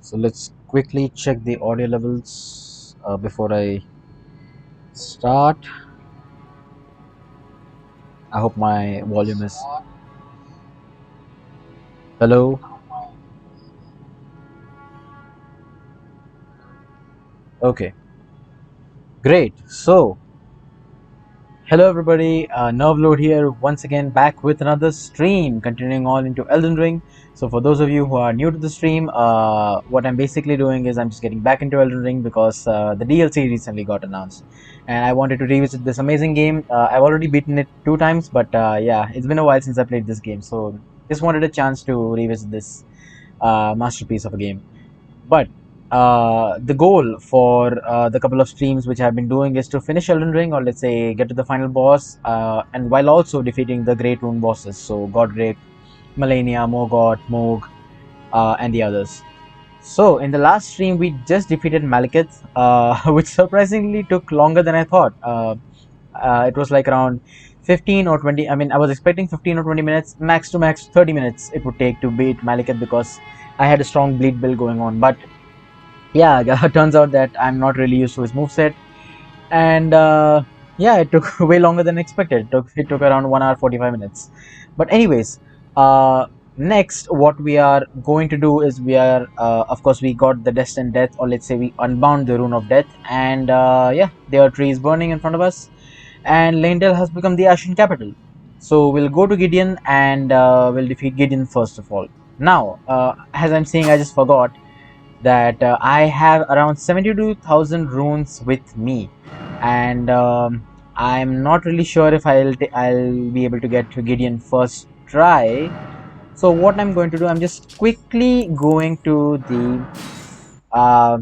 So let's quickly check the audio levels before I start. I hope my volume is hello. Okay, great. So hello everybody, NerveLoad here once again back with another stream continuing on into Elden Ring. So for those of you who are new to the stream, what I'm basically doing is I'm just getting back into Elden Ring because the DLC recently got announced and I wanted to revisit this amazing game. I've already beaten it 2 times, but yeah, it's been a while since I played this game, so just wanted a chance to revisit this masterpiece of a game. But the goal for the couple of streams which I've been doing is to finish Elden Ring, or let's say get to the final boss, and while also defeating the Great Rune bosses, so Godric, Malenia, Morgoth, Moog, and the others. So in the last stream, we just defeated Malekith, which surprisingly took longer than I thought. It was like around 15 or 20. I mean, I was expecting 15 or 20 minutes, max to max 30 minutes it would take to beat Malekith because I had a strong bleed build going on. But yeah, it turns out that I'm not really used to his moveset, and yeah, it took way longer than expected. It took around 1 hour 45 minutes. But anyways, next what we are going to do is we are of course we got the destined death, or let's say we unbound the rune of death, and yeah, there are trees burning in front of us, and Leyndell has become the Ashen capital. So we'll go to Gideon and we'll defeat Gideon first of all. Now, as I'm saying, I just forgot that I have around 72,000 runes with me, and I'm not really sure if I'll be able to get to Gideon first try. So what I'm going to do, I'm just quickly going to uh,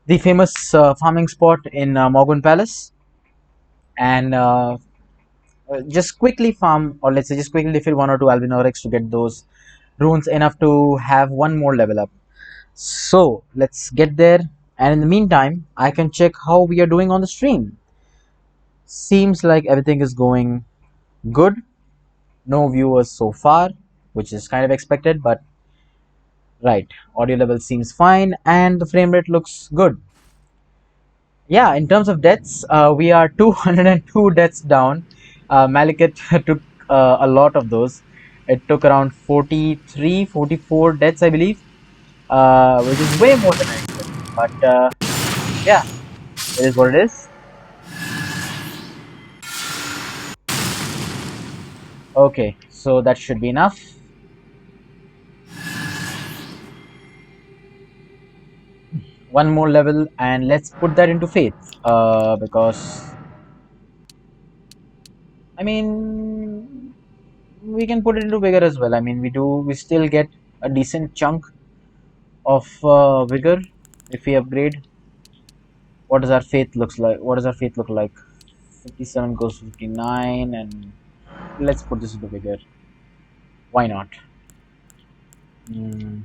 the famous farming spot in Morgan Palace, and just quickly farm, or let's say just quickly defeat 1 or 2 Albinorics to get those runes enough to have one more level up. So let's get there, and in the meantime, I can check how we are doing on the stream. Seems like everything is going good. No viewers so far, which is kind of expected, but right, audio level seems fine, and the frame rate looks good. Yeah, in terms of deaths, we are 202 deaths down. Malekith took a lot of those. It took around 43, 44 deaths, I believe, which is way more than I expected. But yeah, it is what it is. Okay, so that should be enough. One more level, and let's put that into faith. Because I mean, we can put it into vigor as well. I mean, we still get a decent chunk of vigor if we upgrade. What does our faith looks like? What does our faith look like? 57 goes to 59, and let's put this into vigor. Why not? Mm.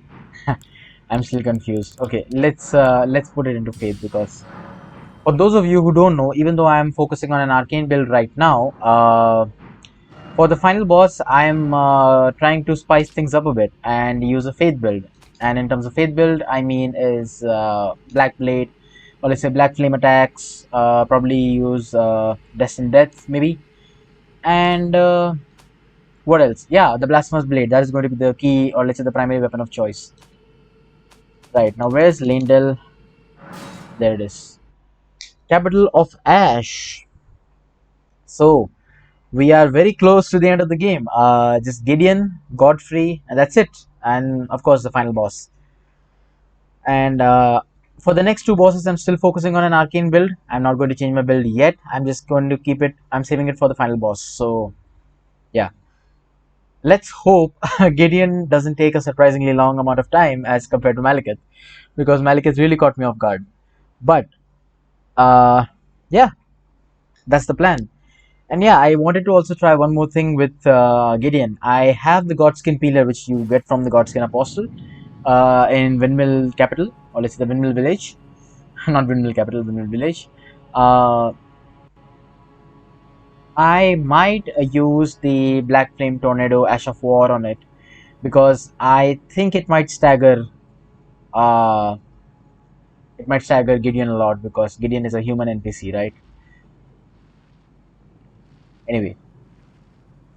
I'm still confused. Okay, let's put it into faith, because for those of you who don't know, even though I am focusing on an arcane build right now, for the final boss, I am trying to spice things up a bit and use a faith build. And in terms of faith build, I mean is black blade, or let's say black flame attacks. Probably use destined death maybe, and what else? Yeah, the blasphemous blade. That is going to be the key, or let's say the primary weapon of choice. Right now, where's Leyndell? There it is. Capital of Ash. So we are very close to the end of the game. Just Gideon, Godfrey, and that's it. And of course, the final boss. And for the next two bosses, I'm still focusing on an arcane build. I'm not going to change my build yet. I'm just going to keep it. I'm saving it for the final boss. So yeah, let's hope Gideon doesn't take a surprisingly long amount of time as compared to Malekith, because Malekith really caught me off guard. But uh, yeah, that's the plan. And yeah, I wanted to also try one more thing with Gideon. I have the Godskin Peeler, which you get from the Godskin Apostle in Windmill Capital, or let's say the Windmill Village. Not Windmill Capital, Windmill Village. Uh, I might use the Black Flame Tornado Ash of War on it, because I think it might stagger uh, it might stagger Gideon a lot because Gideon is a human NPC, right? Anyway,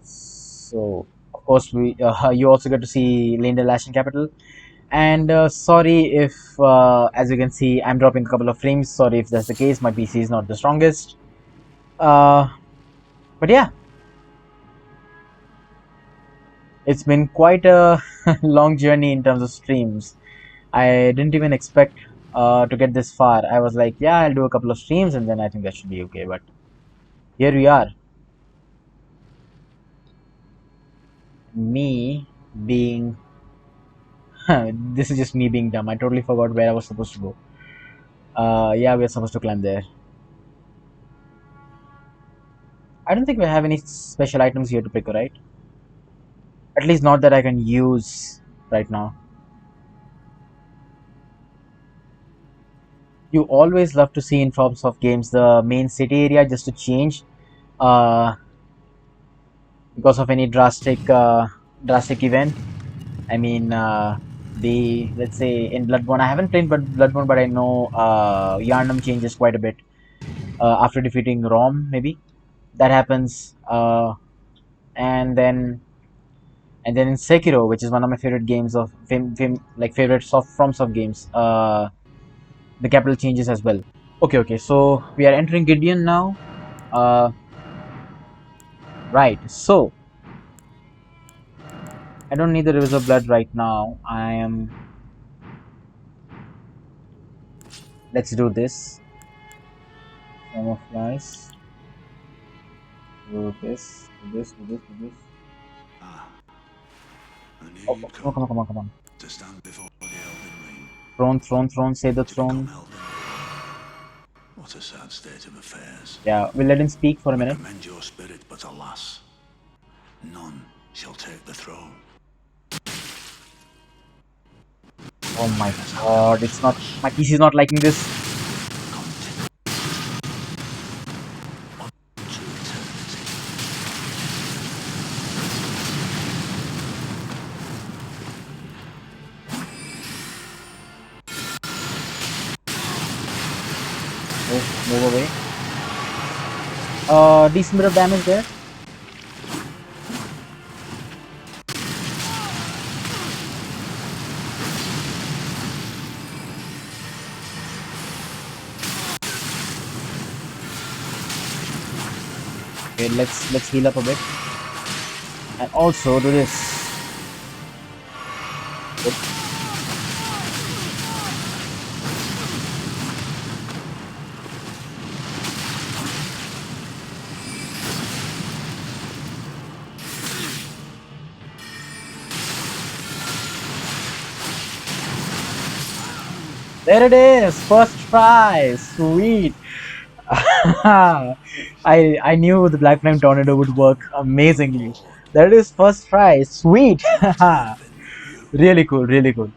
so of course we you also get to see Lane Lashing Capital. And sorry if, as you can see, I'm dropping a couple of frames. Sorry if that's the case. My PC is not the strongest. Uh, but yeah, it's been quite a long journey in terms of streams. I didn't even expect to get this far. I was like, yeah, I'll do a couple of streams and then I think that should be okay. But here we are. Me being. This is just me being dumb. I totally forgot where I was supposed to go. Yeah, we're supposed to climb there. I don't think we have any special items here to pick, right? At least not that I can use right now. You always love to see in forms of games the main city area just to change uh, because of any drastic event. I mean, the let's say in Bloodborne, I haven't played Bloodborne, but I know Yarnum changes quite a bit after defeating Rom. Maybe that happens, and then in Sekiro, which is one of my favorite games of like favorite soft games, the capital changes as well. Okay, so we are entering Gideon now. Uh, right, so I don't need the rivers of blood right now. I am. Let's do this. Form of flies. Do this, do this, do this, do this. Ah, I knew Oh, you'd oh, come on. to stand before the Elden ring. Throne, say the To become throne. Elden. What a sad state of affairs. Yeah, we'll let him speak for a I minute. commend your spirit, but alas, none shall take the throne. Oh my god, it's not. My PC is not liking this. Continue to eternity. Move away. Decent bit of damage there. Okay, let's heal up a bit. And also do this. Good. There it is! First try! Sweet! I knew the Black Flame Tornado would work amazingly. There it is, first try! Sweet! Even you Really cool, really cool.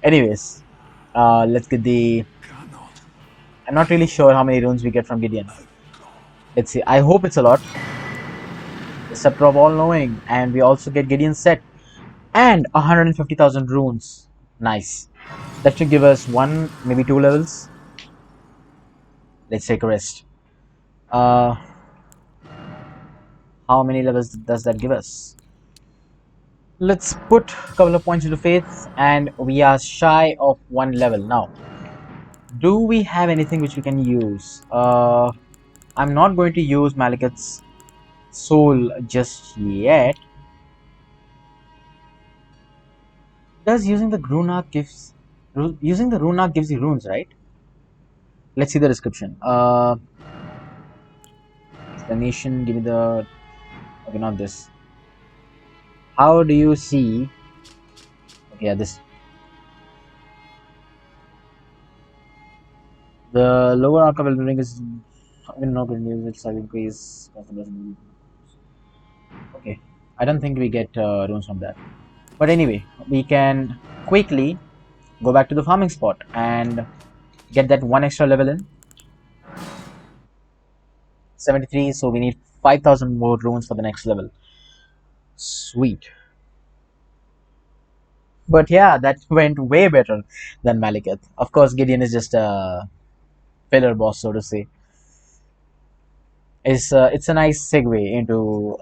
Anyways, let's get the. cannot I'm not really sure how many runes we get from Gideon. let go. Let's see. I hope it's a lot. The Scepter of All Knowing, and we also get Gideon's set and 150,000 runes. Nice. That should give us one, maybe two levels. Let's take a rest. Uh, how many levels does that give us? Let's put a couple of points into faith, and we are shy of one level now. Do we have anything which we can use? I'm not going to use Malikat's soul just yet. Does using the Runark gives using the Runark gives you runes, right? Let's see the description. Explanation. Give me the. Okay, not this. How do you see? Okay, yeah, this. The lower arc of Elden Ring is. I mean, not going to use it. So I increase. Okay, I don't think we get runes from that. But anyway, we can quickly go back to the farming spot and get that one extra level in. 73, so we need 5,000 more runes for the next level. Sweet. But yeah, that went way better than Malekith. Of course, Gideon is just a filler boss, so to say. It's a nice segue into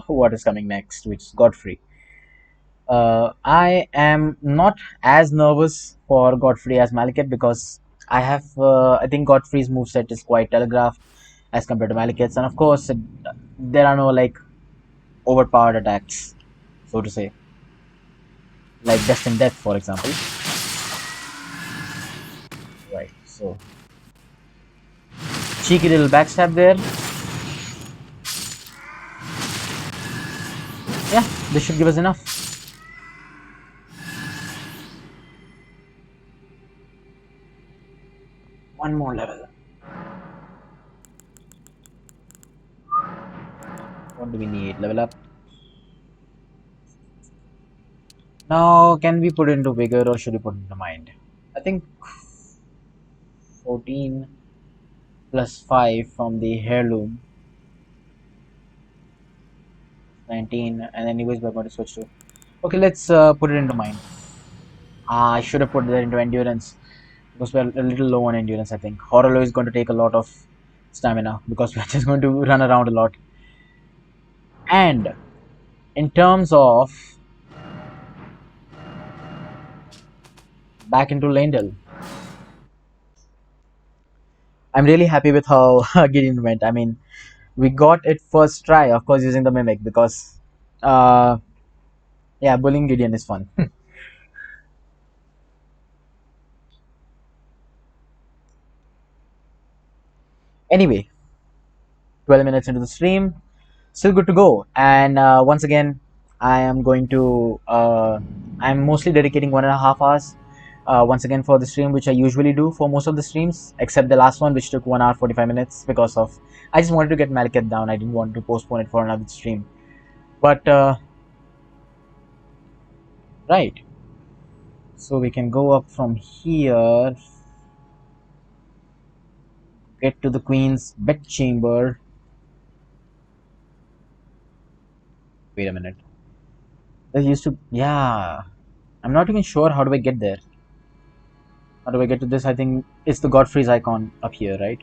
what is coming next, which is Godfrey. I am not as nervous for Godfrey as Malekith because I think Godfrey's moveset is quite telegraphed as compared to Malekith's, and of course, there are no like overpowered attacks, so to say, like Destined Death, for example. Right. So cheeky little backstab there. Yeah, this should give us enough. One more level. What do we need? Level up. Now, can we put it into vigor or should we put it into mind? I think 14 plus 5 from the heirloom, 19, and anyways we're going to switch to. Okay, let's put it into mind. I should have put that into endurance because we're a little low on endurance. I think Hoarah Loux is going to take a lot of stamina because we're just going to run around a lot. And in terms of back into Lendl, I'm really happy with how Gideon went. I mean, we got it first try, of course, using the mimic because, uh, yeah, bullying Gideon is fun. Anyway, 12 minutes into the stream, still good to go. And once again, I am going to, I'm mostly dedicating 1.5 hours once again for the stream, which I usually do for most of the streams, except the last one, which took 1 hour 45 minutes because of, I just wanted to get Malekith down. I didn't want to postpone it for another stream. But, right. So we can go up from here, get to the Queen's bedchamber. Wait a minute. There used to, yeah. I'm not even sure how do I get there. How do I get to this? I think it's the Godfrey's icon up here, right?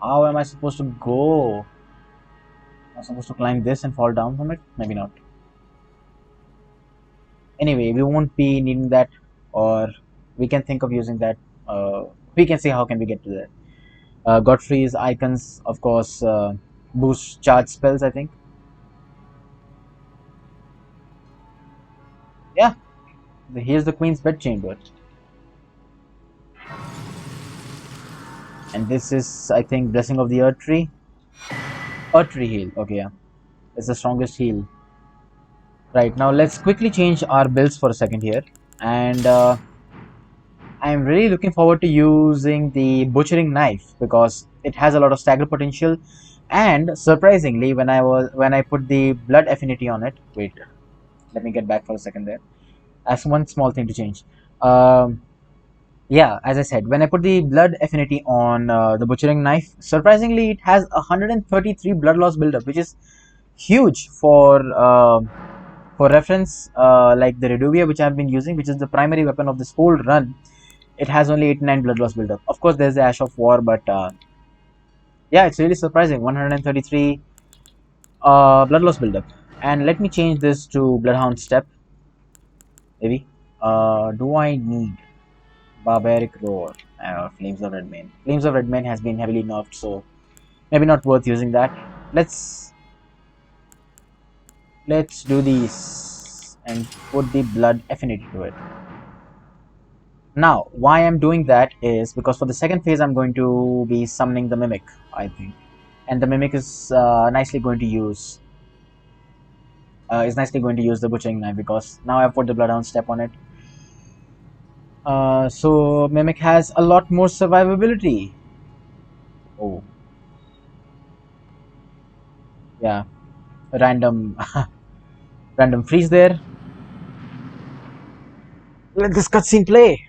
How am I supposed to go? Am I supposed to climb this and fall down from it? Maybe not. Anyway, we won't be needing that, or we can think of using that. We can see how can we get to there. Godfrey's icons, of course, boost charge spells. I think. Yeah, here's the Queen's bedchamber, and this is, I think, Blessing of the Earth Tree. Earth Tree heal. Okay, yeah, it's the strongest heal. Right now, let's quickly change our builds for a second here, and I'm really looking forward to using the butchering knife because it has a lot of stagger potential, and surprisingly, when I put the blood affinity on it, wait, let me get back for a second there. That's one small thing to change. Um, yeah, as I said, when I put the blood affinity on the butchering knife, surprisingly, it has 133 blood loss buildup, which is huge for reference. Like the Reduvia, which I've been using, which is the primary weapon of this whole run, it has only 89 blood loss buildup. Of course, there's the Ash of War, but yeah, it's really surprising. 133 blood loss buildup. And let me change this to Bloodhound Step, maybe. Do I need Barbaric Roar? Flames of Redmane. Flames of Redmane has been heavily nerfed, so maybe not worth using that. Let's let's do these and put the blood affinity to it. Now, why I'm doing that is because for the second phase, I'm going to be summoning the Mimic, I think. And the Mimic is nicely going to use the Butchering Knife because now I've put the Bloodhound Step on it. So Mimic has a lot more survivability. Oh, yeah. Random, random freeze there. Let this cutscene play.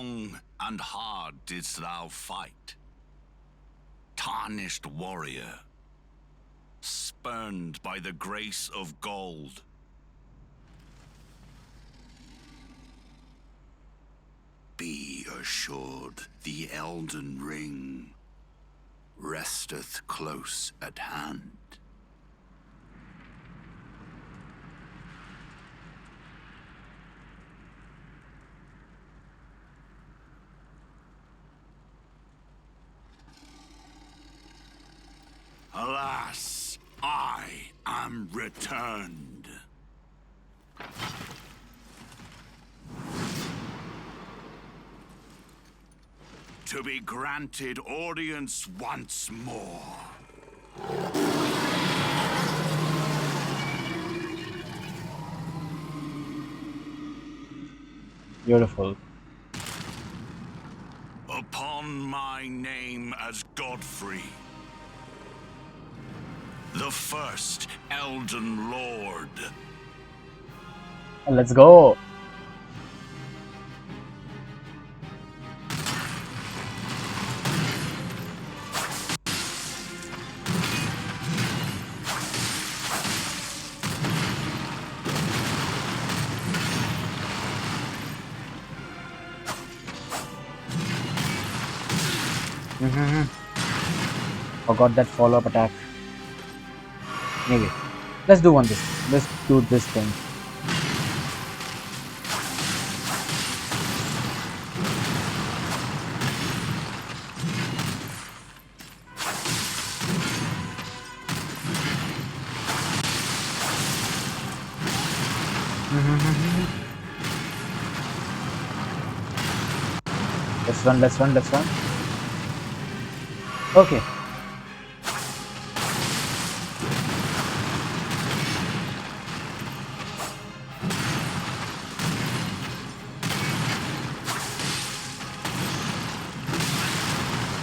Long and hard didst thou fight, tarnished warrior, spurned by the grace of gold. Be assured the Elden ring resteth close at hand. Alas, I am returned. To be granted audience once more. Beautiful. Upon my name as Godfrey, the first Elden Lord. Let's go. Forgot that follow-up attack. Anyway, let's do this. Let's do this thing. Let's run. Okay.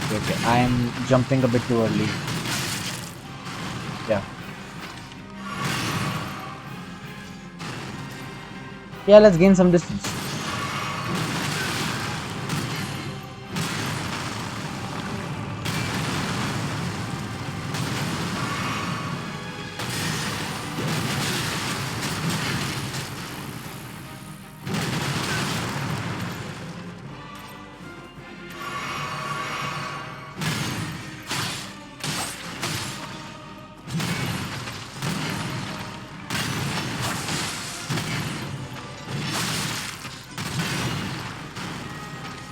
Okay, I am jumping a bit too early. Yeah. Yeah, let's gain some distance.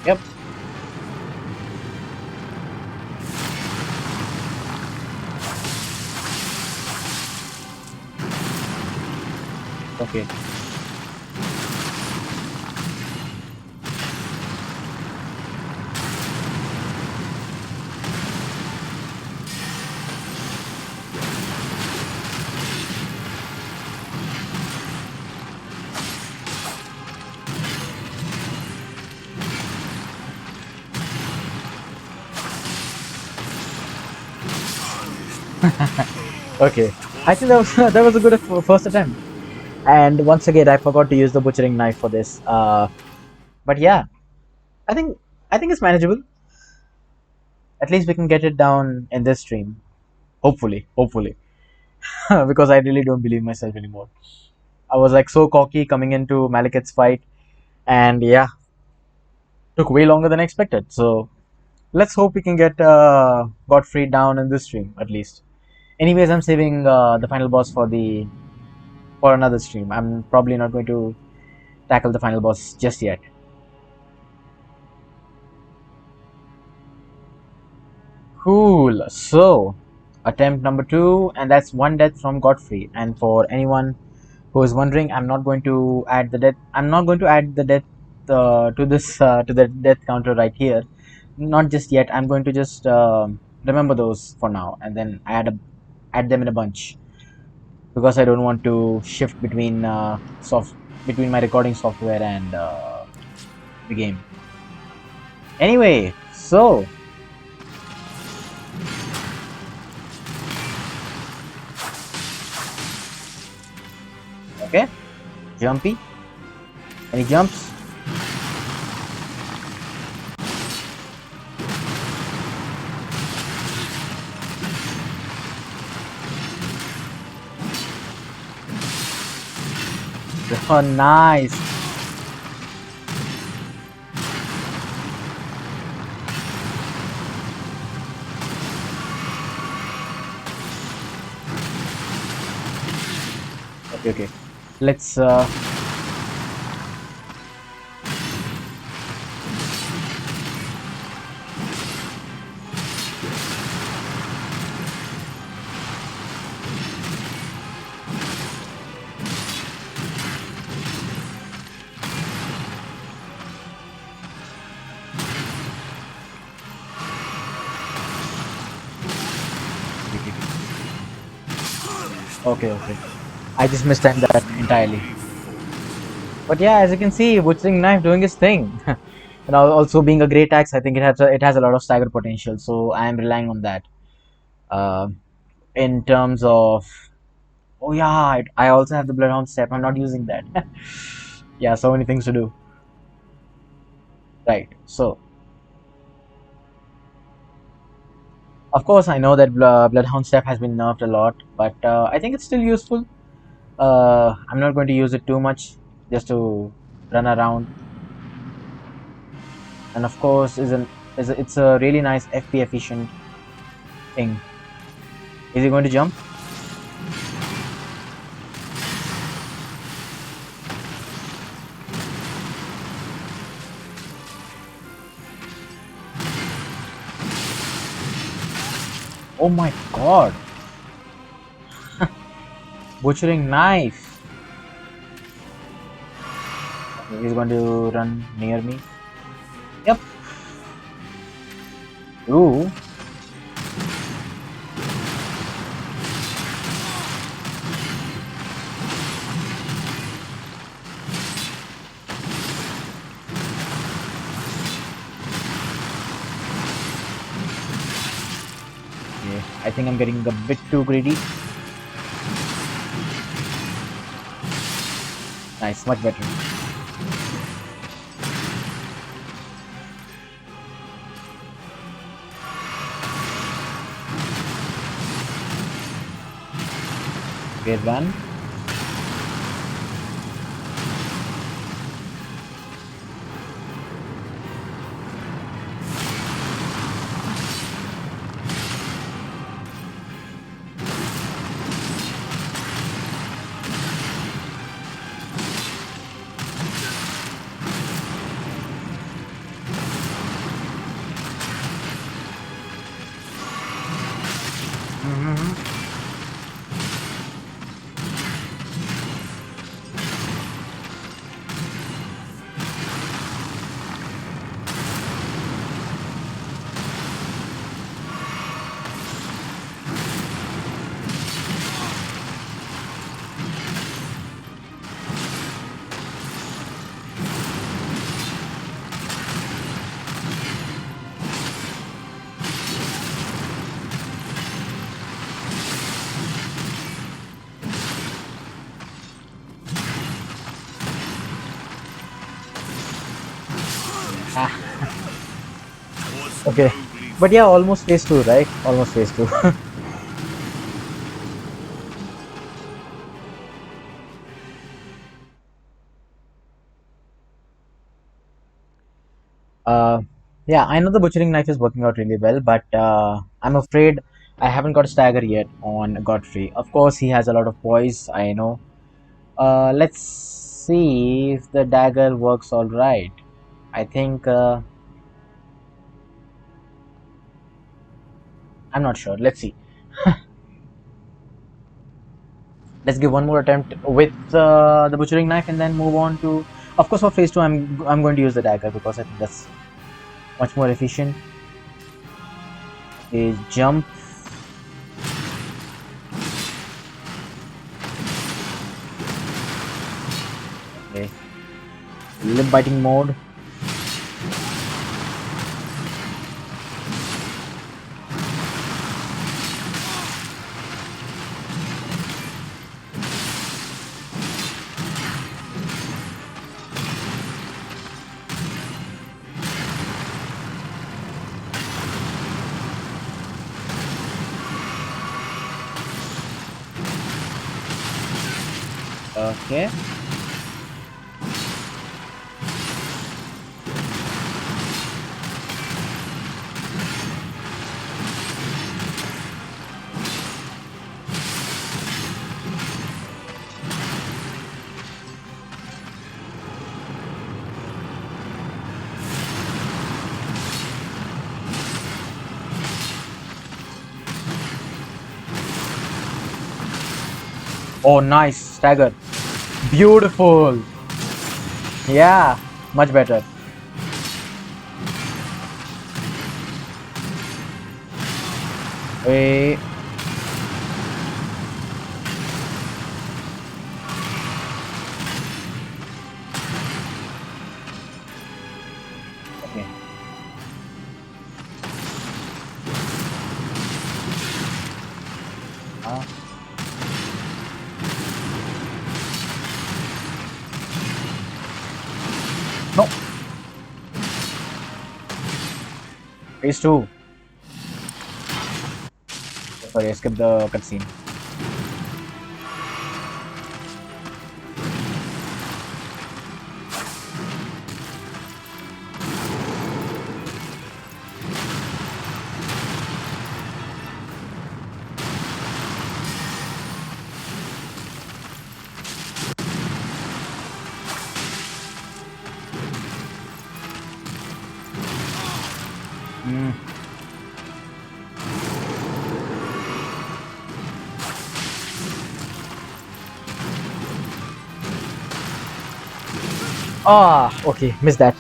Yep. Okay. Okay. I think that was a good first attempt. And once again, I forgot to use the butchering knife for this. But yeah, I think it's manageable. At least we can get it down in this stream. Hopefully, because I really don't believe myself anymore. I was like so cocky coming into Maliket's fight, and yeah, took way longer than expected. So let's hope we can get Godfrey down in this stream at least. Anyways, I'm saving the final boss for another stream. I'm probably not going to tackle the final boss just yet. Cool. So, attempt number 2, and that's one death from Godfrey. And for anyone who is wondering, I'm not going to add the death. I'm not going to add the death to this to the death counter right here. Not just yet. I'm going to just remember those for now, and then add them in a bunch because I don't want to shift between between my recording software and the game. Anyway, so. Okay, jumpy. Any jumps? Oh, nice. Okay, okay. Let's okay, okay. I just mistimed that entirely. But yeah, as you can see, butchering knife doing his thing. And also being a great axe, I think it has a lot of stagger potential. So I am relying on that. Uh, in terms of, oh yeah, I also have the bloodhound step. I'm not using that. Yeah, so many things to do. Right. So of course I know that bloodhound step has been nerfed a lot, but I think it's still useful. I'm not going to use it too much, just to run around. And of course, it's a really nice FP efficient thing. Is he going to jump? Oh my god! Butchering knife! Okay, he's going to run near me. Yep. Ooh. Okay, I think I'm getting a bit too greedy. Nice, much better. Okay, run. Mm-hmm. Ah, okay. But yeah, almost phase 2, right? Almost phase 2. Uh, yeah, I know the butchering knife is working out really well, but I'm afraid I haven't got a stagger yet on Godfrey. Of course, he has a lot of poise, I know. Let's see if the dagger works all right. I think I'm not sure. Let's see. Let's give one more attempt with the butchering knife and then move on to. Of course, for phase 2, I'm going to use the dagger because I think that's much more efficient. A jump. Okay. Lip biting mode. Okay. Oh, nice stagger. Beautiful. Yeah, much better. Wait. Okay. Uh, no. Phase two. Sorry, I skipped the cutscene. Mm. Ah, okay, missed that.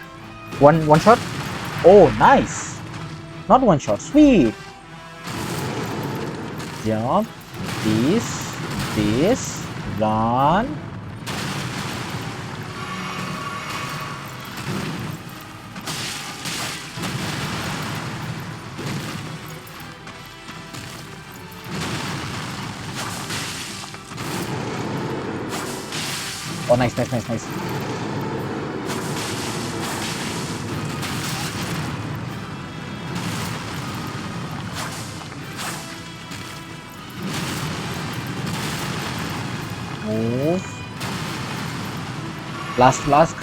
One shot. Oh, nice. Not one shot. Sweet. Jump. This. Run. Oh, nice. Move. Last flask.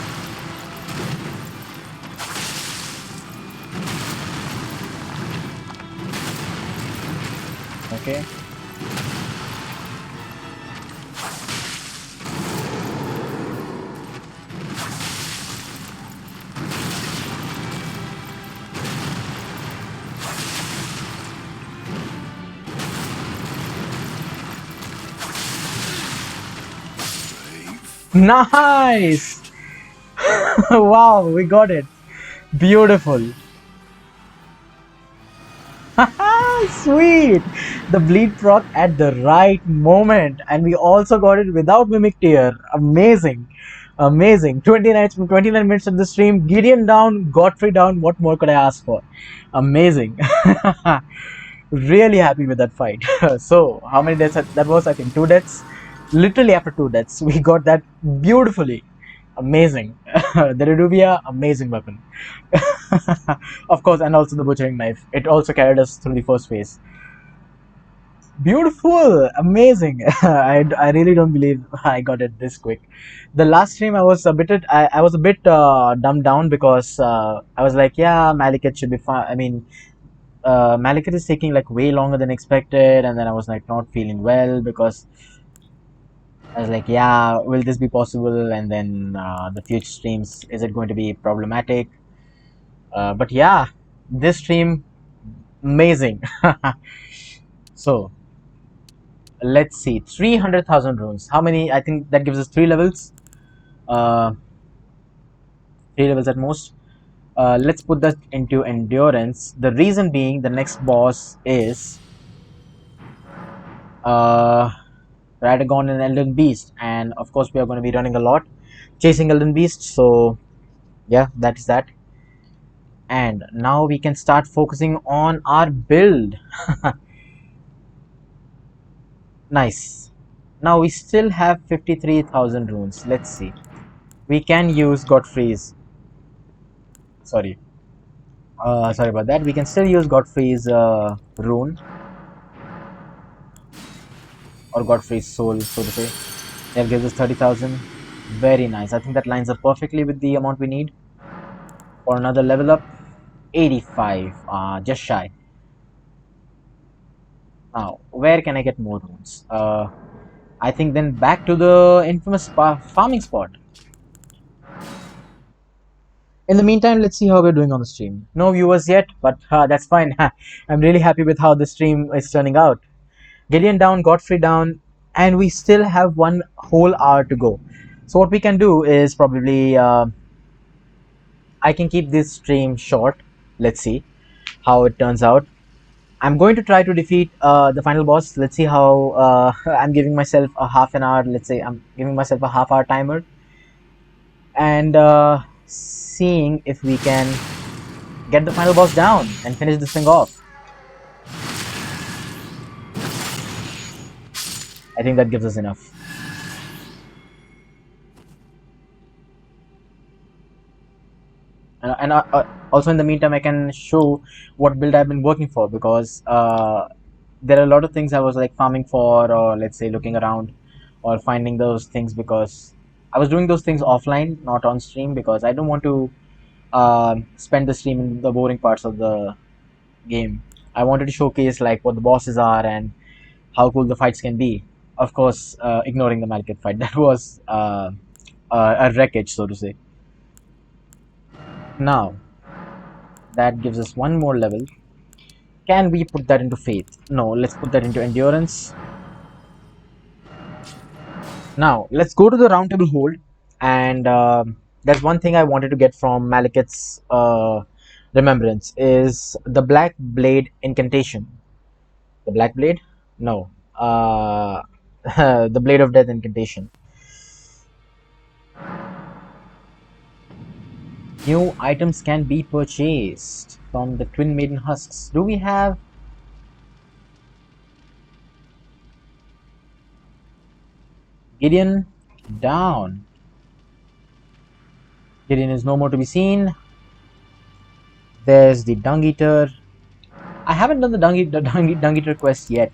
Okay. Nice. Wow, we got it. Beautiful. Sweet! The bleed proc at the right moment, and we also got it without mimic tear. Amazing, amazing. 29 minutes of the stream. Gideon down, Godfrey down. What more could I ask for? Amazing. Really happy with that fight. So, how many deaths that was? I think two deaths. Literally after two deaths, we got that beautifully. Amazing. The Reduvia, amazing weapon. Of course, and also the butchering knife. It also carried us through the first phase. Beautiful, amazing. I really don't believe I got it this quick. The last stream I was a bit dumbed down because I was like, yeah, Malekith should be fine. I mean, Malekith is taking like way longer than expected, and then I was like not feeling well because I was like, yeah, will this be possible? And then the future streams, is it going to be problematic? But yeah, this stream, amazing. So let's see, 300,000 runes. How many? I think that gives us three levels. Uh, three levels at most. Let's put that into endurance. The reason being, the next boss is uh, Radagon and Elden Beast, and of course we are going to be running a lot, chasing Elden Beast. So yeah, that is that. And now we can start focusing on our build. Nice. Now we still have 53,000 runes. Let's see. We can use Godfrey's. Sorry. Sorry about that. We can still use Godfrey's rune or Godfrey's soul, so to say. That gives us 30,000. Very nice. I think that lines up perfectly with the amount we need for another level up. 85. Just shy. Now, where can I get more runes? I think then back to the infamous farming spot. In the meantime, let's see how we're doing on the stream. No viewers yet, but that's fine. I'm really happy with how the stream is turning out. Gideon down, Godfrey down. and we still have one whole hour to go. So what we can do is probably I can keep this stream short. Let's see how it turns out. I'm going to try to defeat the final boss. Let's see how I'm giving myself a half an hour. Let's say I'm giving myself a half-hour timer, and seeing if we can get the final boss down and finish this thing off. I think that gives us enough. And also in the meantime, I can show what build I've been working for, because there are a lot of things I was like farming for, or let's say looking around or finding those things, because I was doing those things offline, not on stream, because I don't want to spend the stream in the boring parts of the game. I wanted to showcase like what the bosses are and how cool the fights can be. Of course, ignoring the Malekith fight, that was a wreckage, so to say. Now that gives us one more level. Can we put that into faith? No, let's put that into endurance. Now let's go to the round table hold, and there's one thing I wanted to get from Malekith's remembrance is the Black Blade incantation. The Black Blade? No. The Blade of Death incantation. New items can be purchased from the Twin Maiden Husks. Do we have... Gideon down. Gideon is no more to be seen. There's the Dung Eater. I haven't done the Dung Eater quest yet.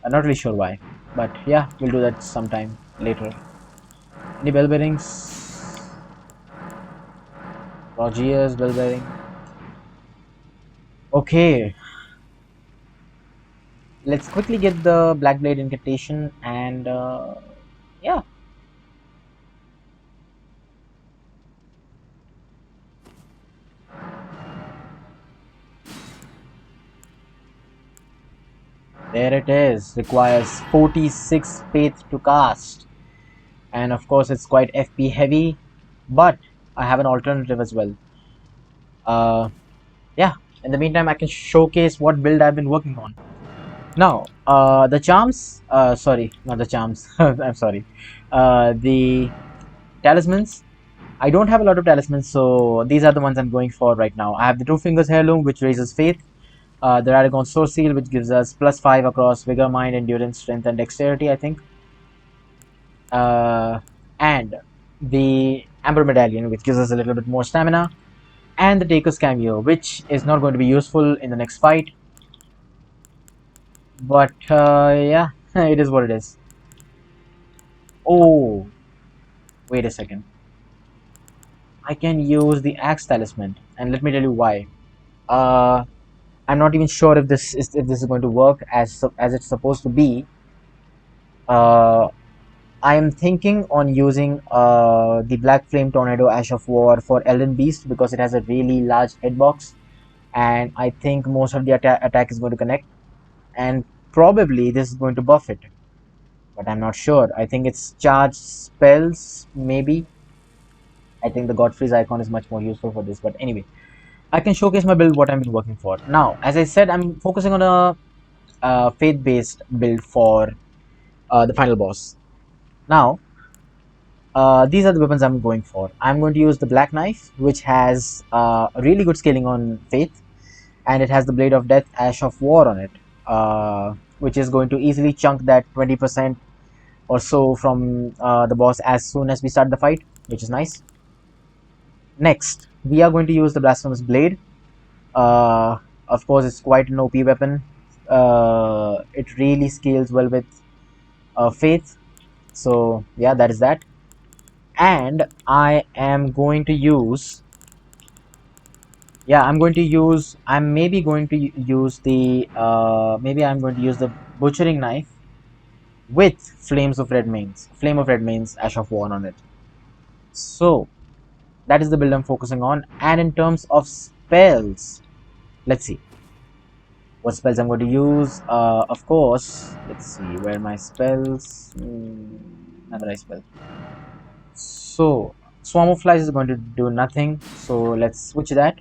I'm not really sure why. But yeah, we'll do that sometime later. Any bell bearings? Rogier's bell bearing. Okay. Let's quickly get the Black Blade incantation, and yeah. There it is. Requires 46 faith to cast. And of course it's quite FP heavy, but I have an alternative as well. Yeah, in the meantime I can showcase what build I've been working on. Now, the charms, sorry, not the charms, I'm sorry. The talismans, I don't have a lot of talismans, so these are the ones I'm going for right now. I have the Two Fingers Heirloom, which raises faith. The Radagon Sword Seal, which gives us +5 across Vigor, Mind, Endurance, Strength, and Dexterity, I think. And the Amber Medallion, which gives us a little bit more stamina. And the Taker's Cameo, which is not going to be useful in the next fight. But yeah, it is what it is. Oh, wait a second. I can use the Axe Talisman, and let me tell you why. I'm not even sure if this is going to work as it's supposed to be. I am thinking on using the Black Flame Tornado Ash of War for Elden Beast, because it has a really large hitbox, and I think most of the attack is going to connect, and probably this is going to buff it, but I'm not sure. I think it's charged spells, maybe. I think the Godfrey's icon is much more useful for this, but anyway, I can showcase my build, what I've been working for. Now, as I said, I'm focusing on a faith-based build for the final boss. Now, these are the weapons I'm going for. I'm going to use the Black Knife, which has a really good scaling on faith, and it has the Blade of Death, Ash of War on it, which is going to easily chunk that 20% or so from the boss as soon as we start the fight, which is nice. Next, we are going to use the Blasphemous Blade. Of course, it's quite an OP weapon. It really scales well with faith. So yeah, that is that. And I am going to use... yeah, I'm maybe going to use the Butchering Knife with Flame of Red Mane's Ash of War on it. So that is the build I'm focusing on. And in terms of spells, let's see what spells I'm going to use. Of course, Let's see where my spells. Another spell. So Swarm of Flies is going to do nothing. So let's switch that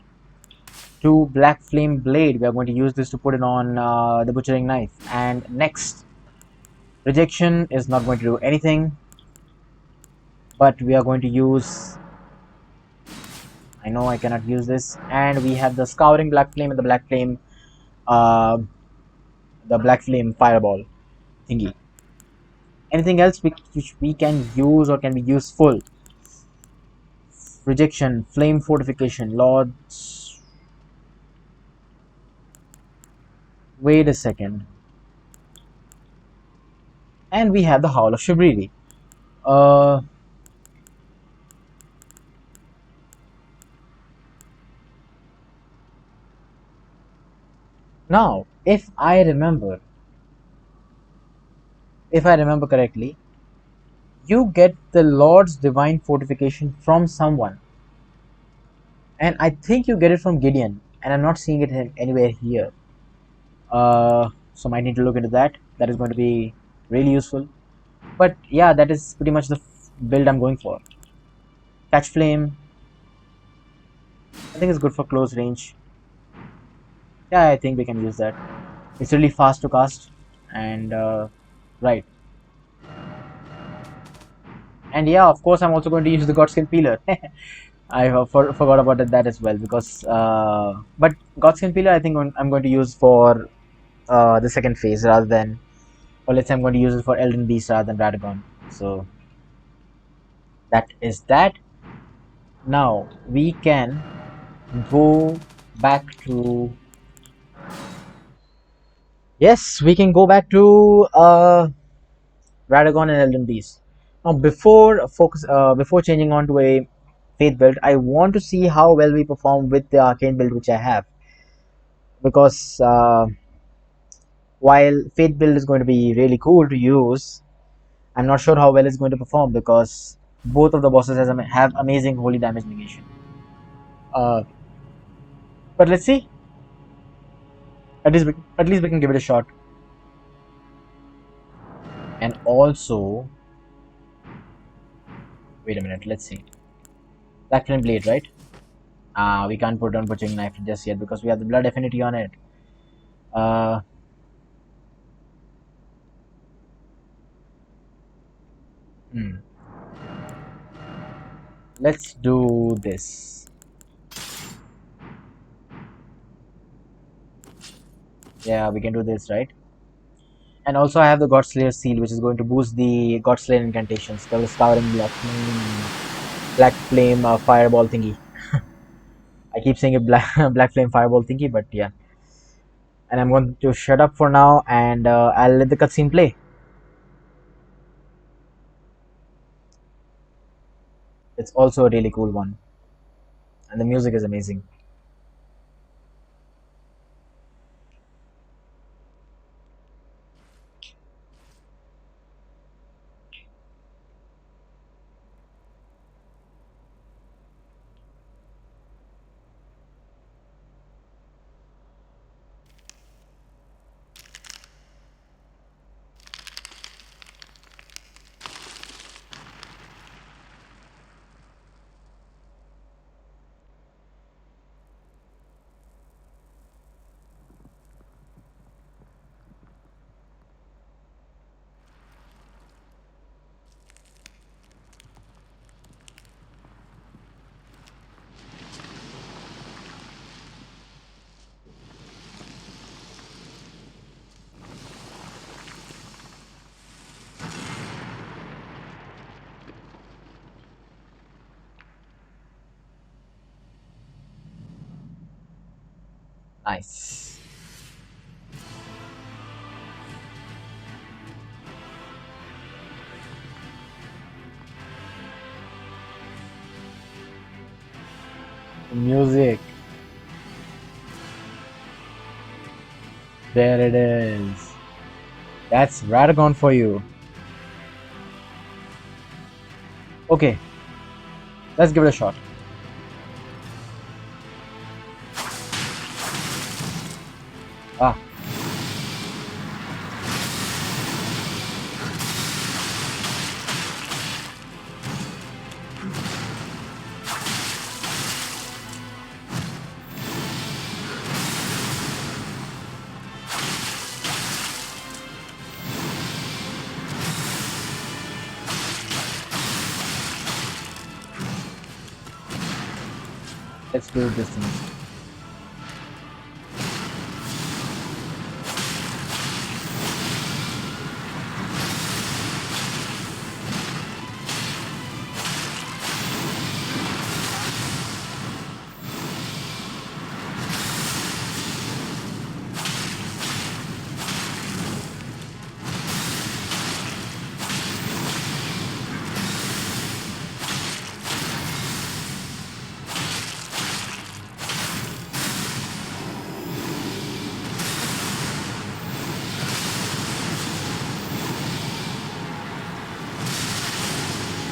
to Black Flame Blade. We are going to use this to put it on the Butchering Knife. And next, Rejection is not going to do anything, but we are going to use. I know I cannot use this, and we have the Scouring Black Flame and uh, the Black Flame Fireball thingy. Anything else which we can use or can be useful? Rejection, Flame Fortification, Lords. Wait a second. And we have the Howl of Shibriri. Uh, Now, if I remember correctly, you get the Lord's Divine Fortification from someone, and I think you get it from Gideon, and I'm not seeing it anywhere here. So might need to look into that. That is going to be really useful. But yeah, that is pretty much the build I'm going for. Catch Flame, I think it's good for close range. Yeah, I think we can use that. It's really fast to cast, and right. And yeah, of course, I'm also going to use the Godskin Peeler. I forgot about that as well because, but Godskin Peeler, I think I'm going to use for the second phase rather than, or let's say I'm going to use it for Elden Beast rather than Radagon. So that is that. Now we can go back to, yes, we can go back to Radagon and Elden Beast. Now before changing on to a Faith build, I want to see how well we perform with the Arcane build which I have, because while Faith build is going to be really cool to use, I'm not sure how well it's going to perform because both of the bosses have amazing holy damage negation. Uh, but let's see. At least we can give it a shot. And also, wait a minute. Let's see. Black Flame Blade, right? We can't put on Butchering Knife just yet because we have the Blood Affinity on it. Uh, hmm. Let's do this. Yeah, we can do this, right? And also I have the Godslayer seal, which is going to boost the Godslayer incantations, the Scouring Black Flame Fireball thingy. I keep saying it Black Flame Fireball thingy, but yeah. And I'm going to shut up for now, and I'll let the cutscene play. It's also a really cool one, and the music is amazing. Nice. The music. There it is. That's Radagon for you. Okay, let's give it a shot. Ah, Let's do this thing.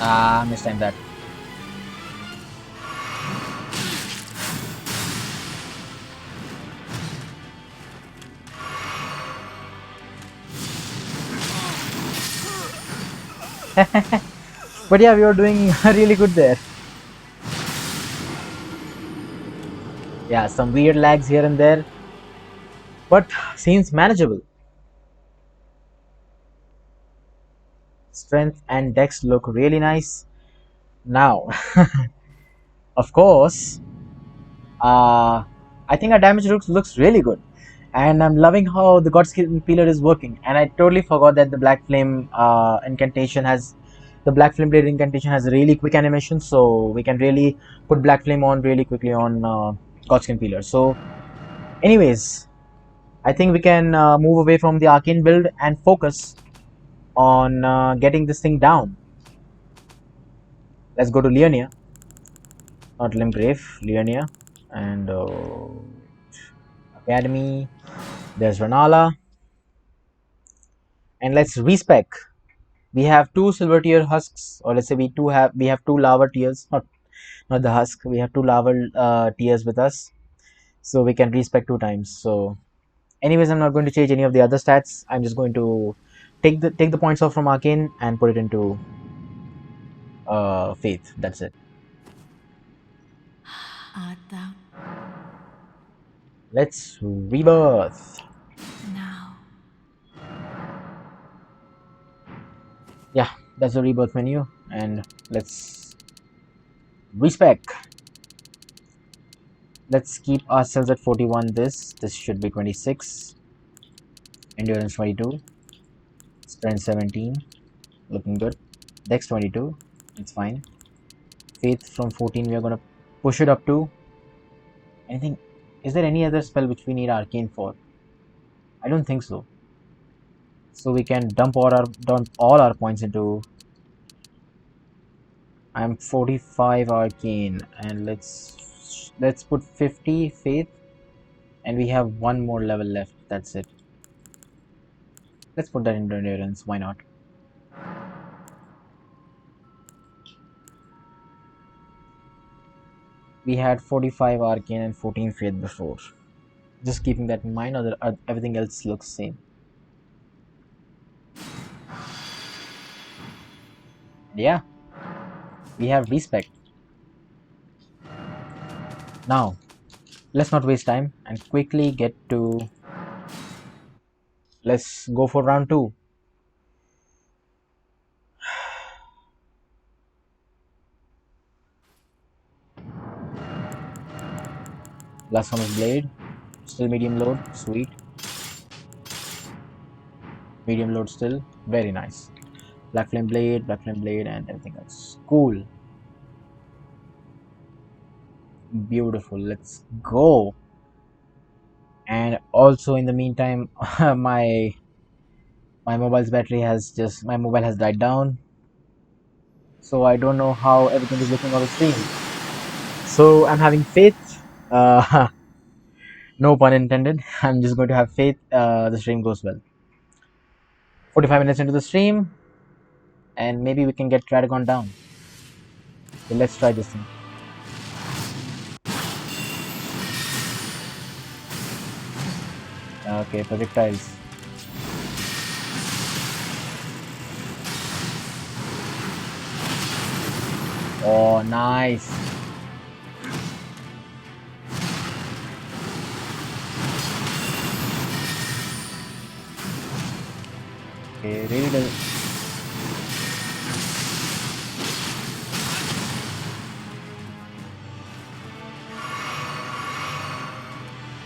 Ah, mistimed that. But yeah, we were doing really good there. Yeah, some weird lags here and there, but seems manageable. Strength and dex look really nice. Now, of course, I think our damage looks really good. And I'm loving how the Godskin Peeler is working. And I totally forgot that the Black Flame incantation has, the Black Flame Blade incantation has a really quick animation, so we can really put Black Flame on really quickly on Godskin Peeler. So, anyways, I think we can move away from the Arcane build and focus on getting this thing down. Let's go to Leonia, not Limgrave, Leonia, and Academy. There's Ranala, and let's respec. We have two silver tier husks, or let's say we have two lava tiers, not the husk. We have two lava tiers with us, so we can respec two times. So, anyways, I'm not going to change any of the other stats. I'm just going to take the points off from Arcane and put it into Faith. That's it. Art thou Let's rebirth. now? Yeah, that's the rebirth menu, and let's respec. Let's keep ourselves at 41. This should be 26. Endurance 22. Strength 17. Looking good. Dex 22. It's fine. Faith from 14. We are gonna push it up to anything. Is there any other spell which we need Arcane for? I don't think so. So we can dump all our points into. I'm 45 Arcane, and let's put 50 Faith, and we have one more level left. That's it. Let's put that into Endurance. Why not? We had 45 Arcane and 14 Faith before. Just keeping that in mind, everything else looks same. Yeah, we have respect. Now, let's not waste time and quickly get to. Let's go for round 2. Blasphemous Blade, still medium load, sweet. Medium load still, very nice. Black Flame Blade, and everything else. Cool. Beautiful. Let's go. And also in the meantime, my my mobile has died down. So I don't know how everything is looking on the stream. So I'm having faith. No pun intended. I'm just going to have faith the stream goes well. 45 minutes into the stream, and maybe we can get Radagon down. So let's try this thing. Okay, projectiles. Oh, nice. Okay, really does.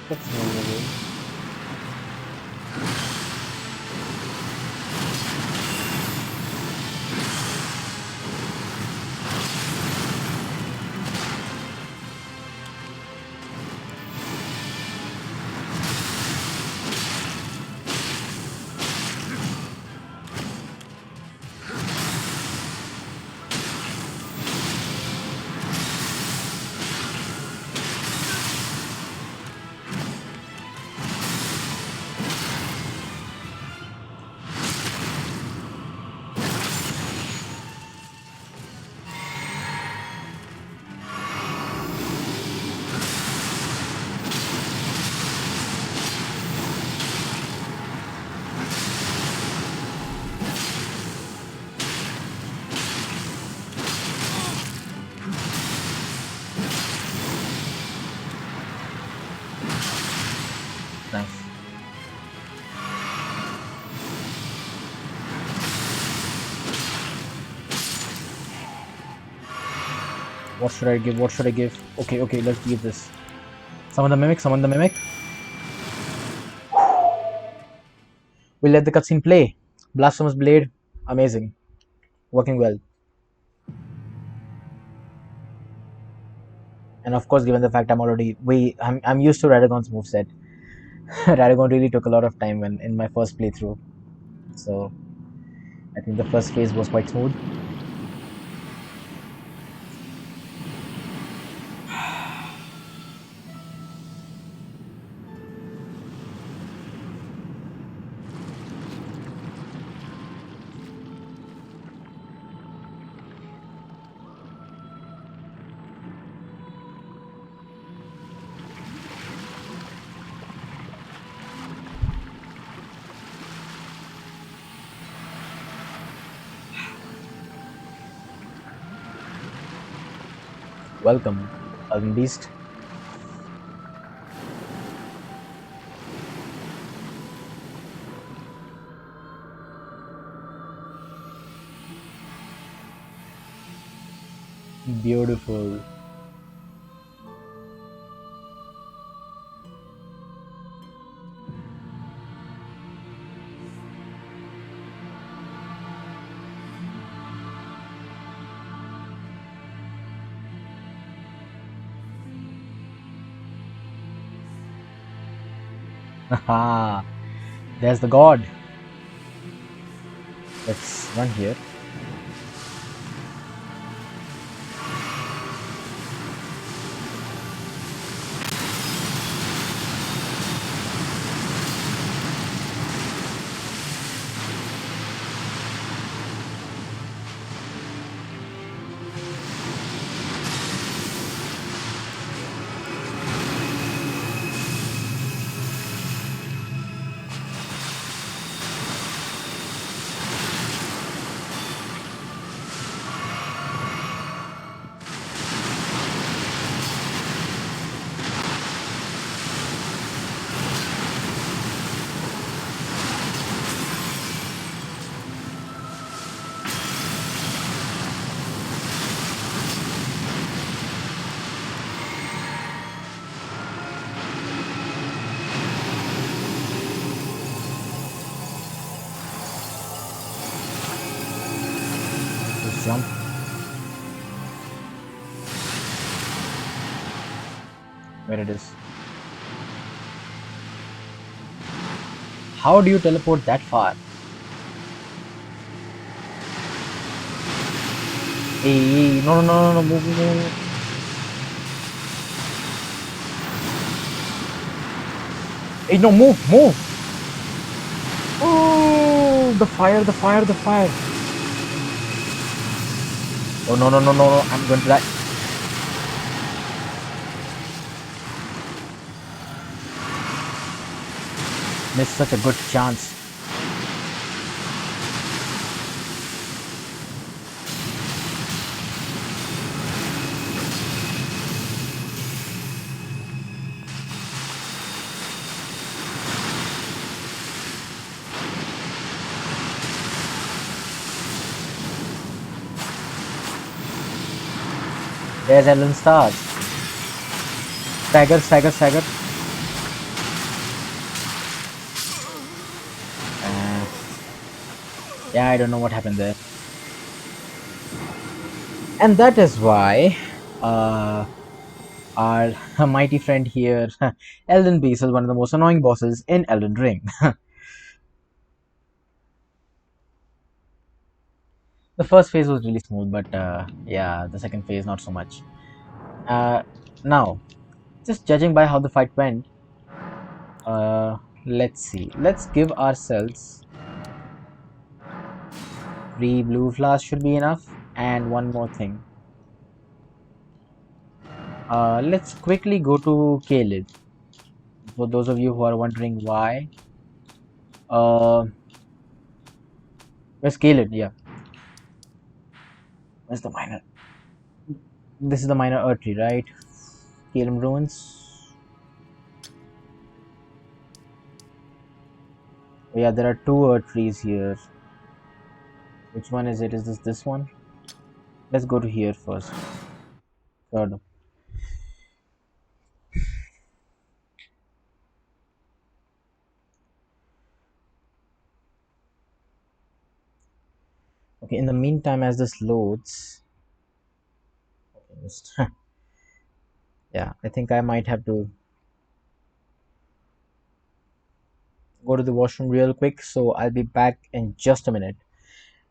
Let's move away. Nice. What should I give? What should I give? Okay, okay, let's give this. Summon the mimic, summon the mimic. We'll let the cutscene play. Blasphemous Blade, amazing. Working well. And of course, given the fact I'm used to Radagon's moveset. Radagon really took a lot of time in my first playthrough. So I think the first phase was quite smooth. Welcome, Elden Beast. Beautiful. Haha, there's the god. Let's run here. Let's jump. Where it is. How do you teleport that far? Hey, no, no, no, no, no, move, move, move. Hey, no, move, move. Oh, the fire, the fire, the fire. Oh, no, no, no, no, no, I'm going to die. Missed such a good chance. There's Elden stars. Stagger, stagger, stagger. Yeah, I don't know what happened there. And that is why our mighty friend here, Elden Beast, is one of the most annoying bosses in Elden Ring. The first phase was really smooth, but yeah, the second phase not so much. Uh, Now, just judging by how the fight went, uh, let's see. Let's give ourselves 3 blue flowers should be enough, and one more thing. Let's quickly go to Caleb. For those of you who are wondering why, uh, where's Caleb? Yeah, where's the minor? This is the minor earth tree, right? Caleb ruins. Oh, yeah, there are two earth trees here. Which one is it? Is this one? Let's go to here first. Third. Okay, in the meantime, as this loads, yeah, I think I might have to go to the washroom real quick, so I'll be back in just a minute.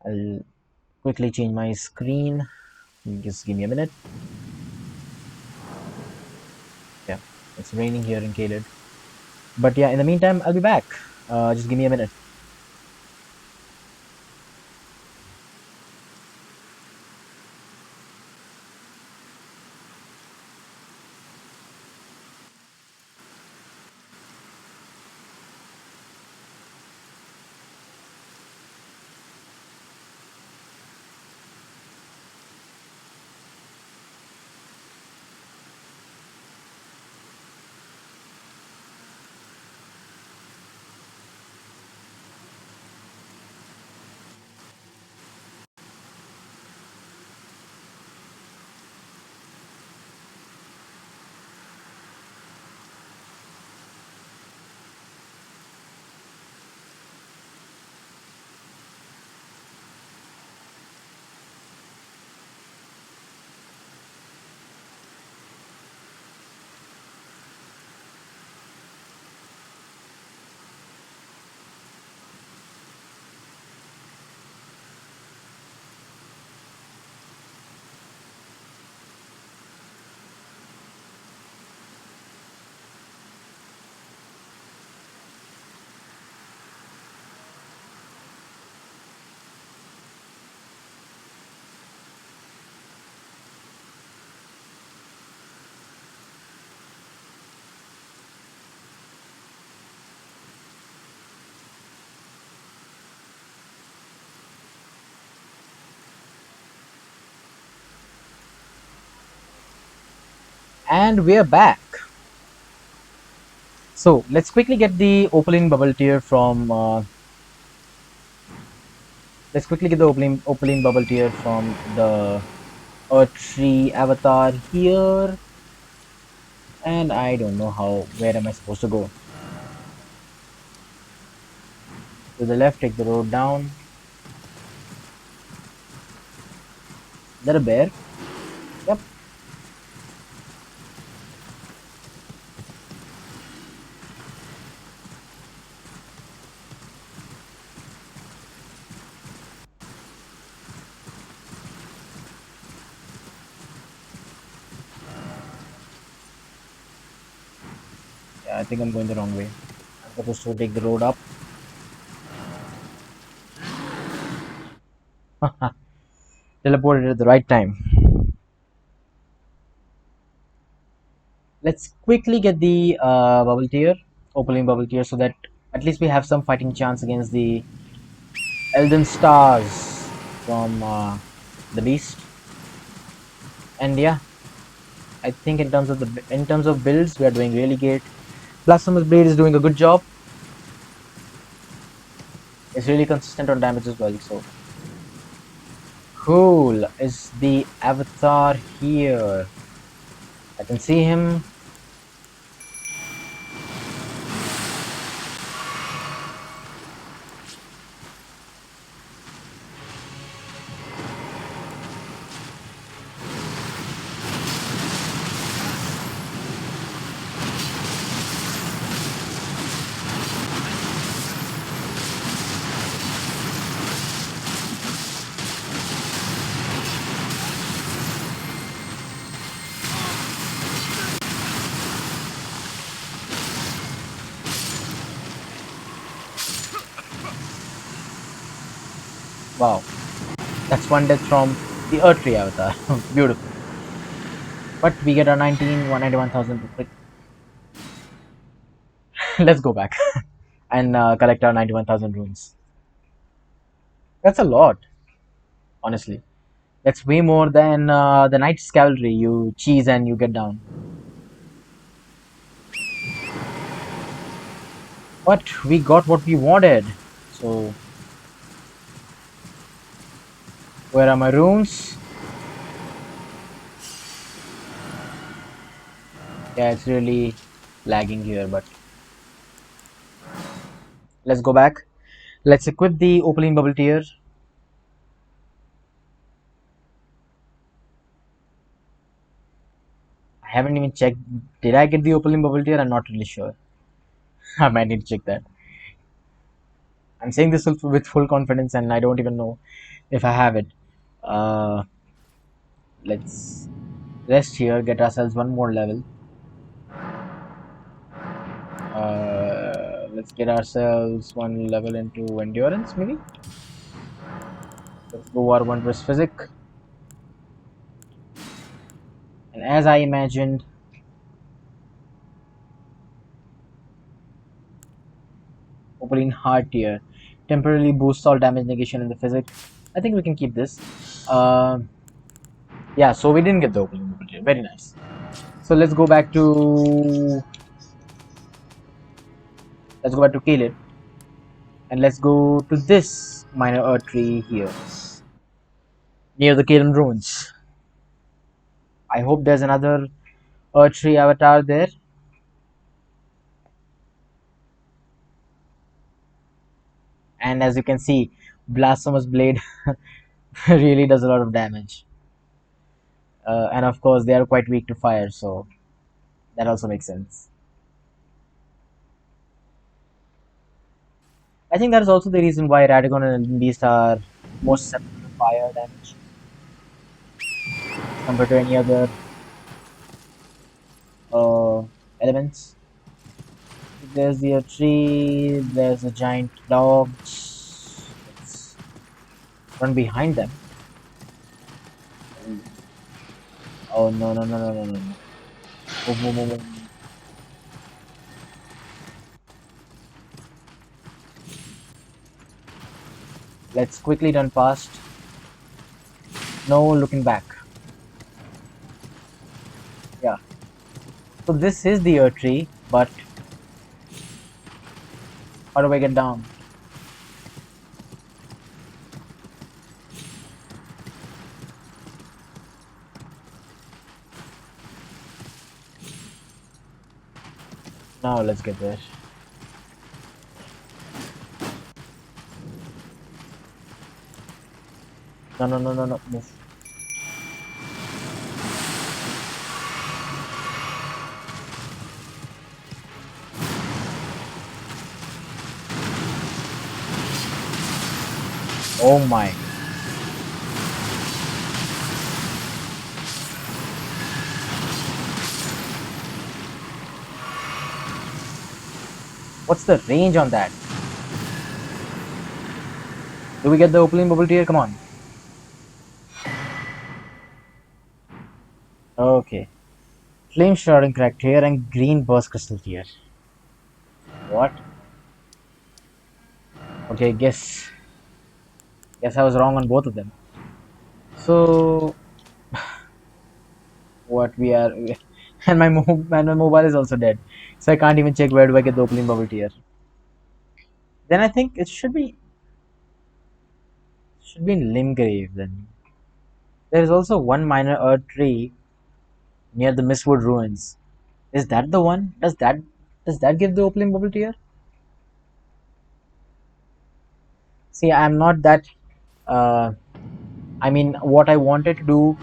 I'll quickly change my screen. Just give me a minute. Yeah, it's raining here in Caled. But yeah, in the meantime, I'll be back. Just give me a minute. And we're back. So let's quickly get the opening bubble tier from. Let's quickly get the opening bubble tier from the Earth Tree avatar here. And I don't know how. Where am I supposed to go? To the left, take the road down. Is that a bear? Yep. Yeah, I think I'm going the wrong way. I'm supposed to take the road up. Teleported at the right time. Let's quickly get the bubble tier, opening bubble tier, so that at least we have some fighting chance against the Elden Stars from the Beast. And yeah, I think in terms of builds, we are doing really great. Blasphemous Blade is doing a good job. It's really consistent on damage as well. So cool is the avatar here. I can see him. Wow, that's one death from the Earth Tree avatar. Beautiful. But we get our 191,000. Let's go back and collect our 91,000 runes. That's a lot, honestly. That's way more than the Knight's Cavalry you cheese and you get down. But we got what we wanted. So, where are my runes? Yeah, it's really lagging here, but let's go back. Let's equip the Opaline Bubble Tier. I haven't even checked. Did I get the Opaline Bubble Tier? I'm not really sure. I might need to check that. I'm saying this with full confidence, and I don't even know if I have it. Uh, let's rest here, get ourselves one more level. Let's get ourselves one level into endurance, maybe. Let's go our wondrous physic. And as I imagined, Opaline Heart Tier temporarily boosts all damage negation in the physic. I think we can keep this. Yeah, so we didn't get the Opaline Bubble Tier. Very nice. So let's go back to Caleb, and let's go to this minor earth tree here near the Kalen ruins. I hope there's another earth tree avatar there. And as you can see, Blasphemous Blade really does a lot of damage. And of course, they are quite weak to fire, so that also makes sense. I think that is also the reason why Radagon and Elden Beast are more susceptible to fire damage compared to any other uh, elements. There's the tree, there's a giant dog. Let's run behind them. Oh no no no no no no no. Move, move, move, move. Let's quickly run past. No looking back. Yeah. So this is the earth tree, but how do I get down? Now let's get there. No no no no no move. Oh my. What's the range on that? Do we get the opening bubble tier? Come on. Okay. Flame shrouding cracked here and green burst crystal tier. What? Okay, guess I was wrong on both of them. So what we are and my mobile is also dead. So I can't even check where do I get the opening bubble tier. Then I think it should be in Limgrave then. There is also one minor earth tree near the Mistwood ruins. Is that the one? Does that give the opening bubble tier? See, I'm not that. Uh, I mean, what I wanted to do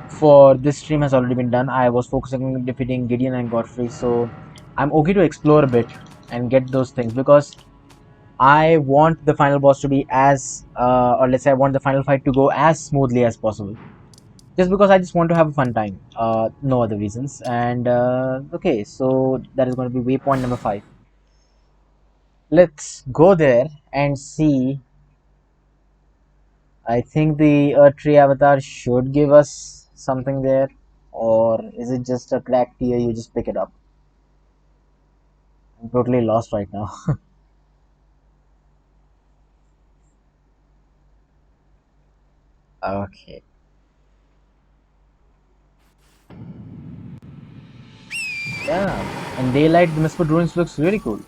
for this stream has already been done. I was focusing on defeating Gideon and Godfrey, so I'm okay to explore a bit and get those things because I want the final boss to be or let's say, I want the final fight to go as smoothly as possible. Just because I just want to have a fun time, no other reasons. And okay, so that is going to be waypoint number 5. Let's go there and see I think the Earth Tree avatar should give us something there, or is it just a cracked tier? You just pick it up. I'm totally lost right now. Okay. Yeah, in daylight, the Mistwood Ruins looks really cool.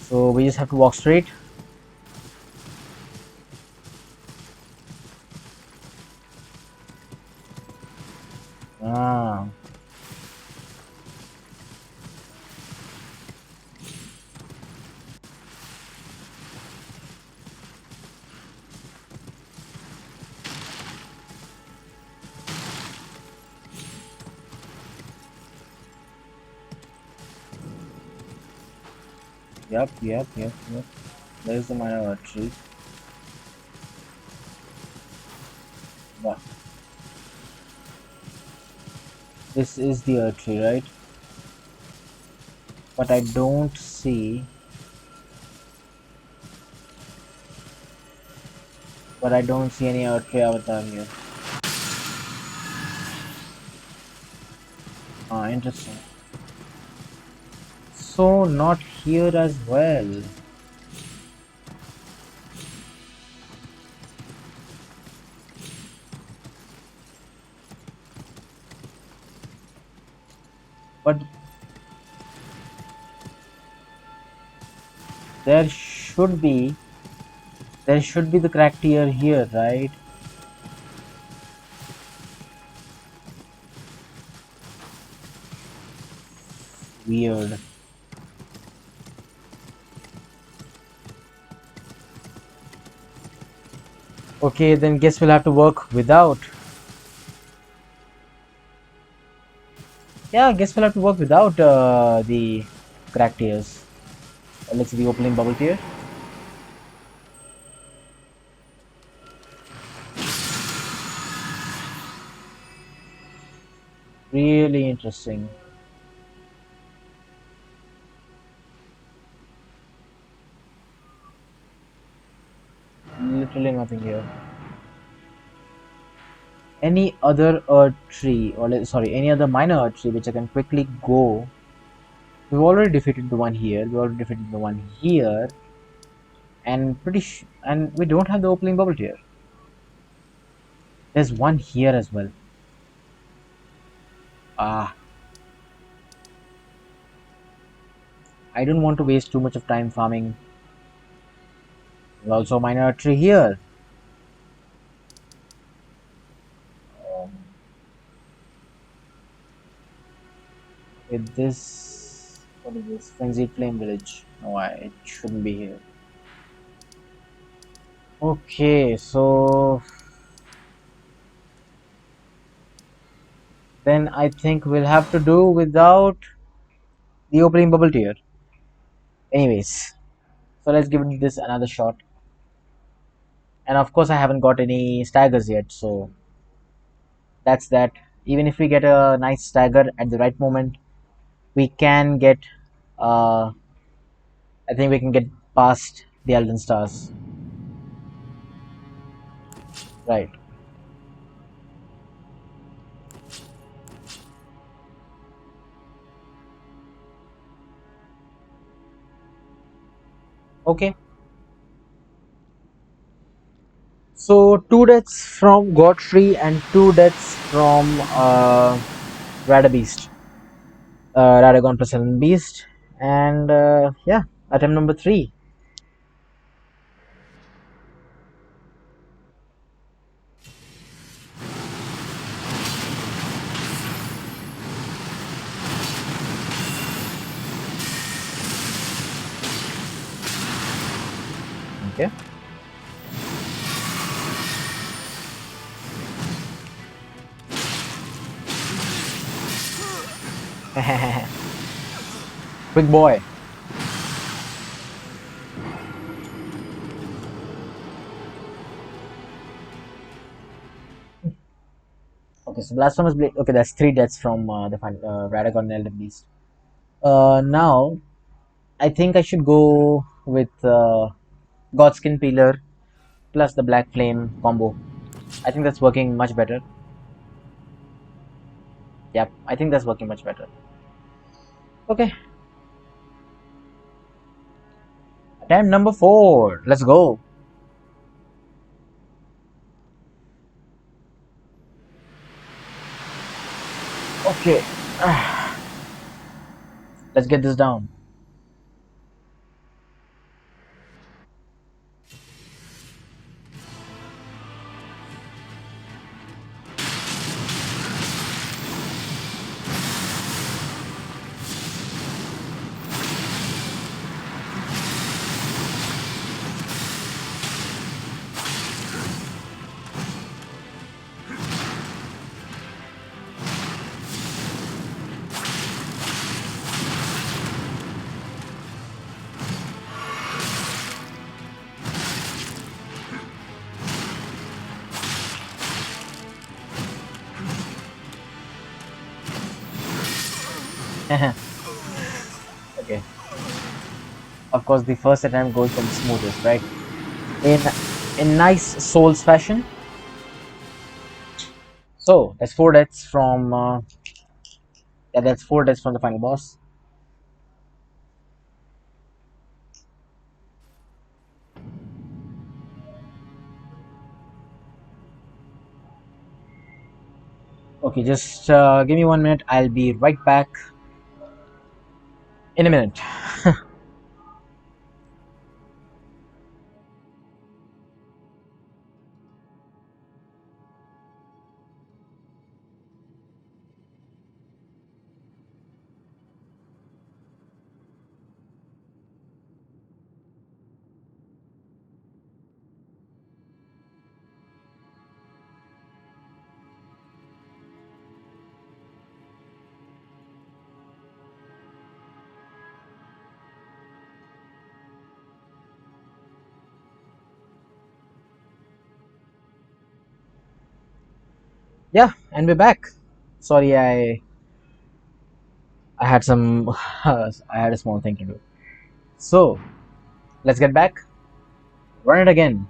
So we just have to walk straight. Ah, yep. There's the minor tree. Wow. This is the Earth Tree, right? But I don't see any Earth Tree avatar here. Ah, interesting. So not here as well. But there should be the cracked tier here, right? Weird. Okay, then guess we'll have to work without. Yeah, guess we'll have to work without the cracked tiers. Let's see the opening bubble tier. Really interesting. Literally nothing here. Any other Earth tree, or sorry, any other minor Earth tree which I can quickly go. We've already defeated the one here. We already defeated the one here, and and we don't have the opening bubble tier. There's one here as well. Ah, I don't want to waste too much of time farming. There's also a minor Earth tree here. Um, with this, what is this? Frenzied Flame Village. No, it shouldn't be here. Okay, so then I think we'll have to do without the opening bubble tier. Anyways, so let's give this another shot. And of course, I haven't got any staggers yet, so that's that. Even if we get a nice stagger at the right moment, we can get. Uh, I think we can get past the Elden Stars. Right. Okay. So two deaths from Godfrey and two deaths from Radabeast. Radagon plus Elden Beast. And yeah, attempt number 3. Okay. Quick boy. Okay, so Blasphemous Blade. Okay, that's 3 deaths from Radagon and Elden Beast. Now, I think I should go with Godskin Peeler plus the Black Flame combo. I think that's working much better. Yep, I think that's working much better. Okay. Attempt number 4. Let's go. Okay. Let's get this down. Okay. Of course, the first attempt goes for the smoothest, right? In nice Souls fashion. So that's 4 deaths from yeah, that's 4 deaths from the final boss. Okay, just give me 1 minute. I'll be right back in a minute. Yeah, and we're back. Sorry, I had some I had a small thing to do. So let's get back. Run it again.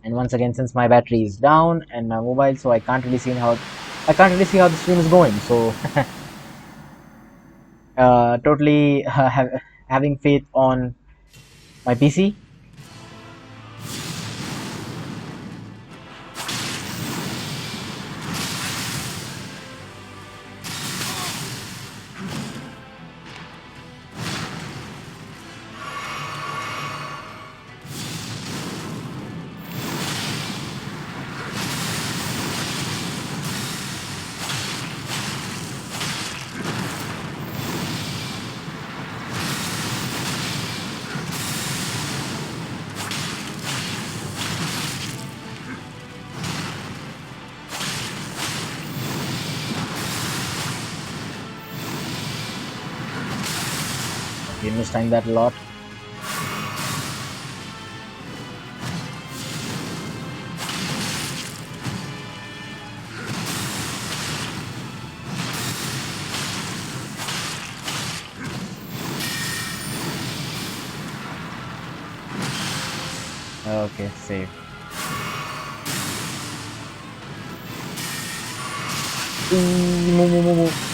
And once again, since my battery is down and my mobile, so I can't really see how the stream is going. So totally having faith on my PC. We mistimed that a lot. Okay, save. Move.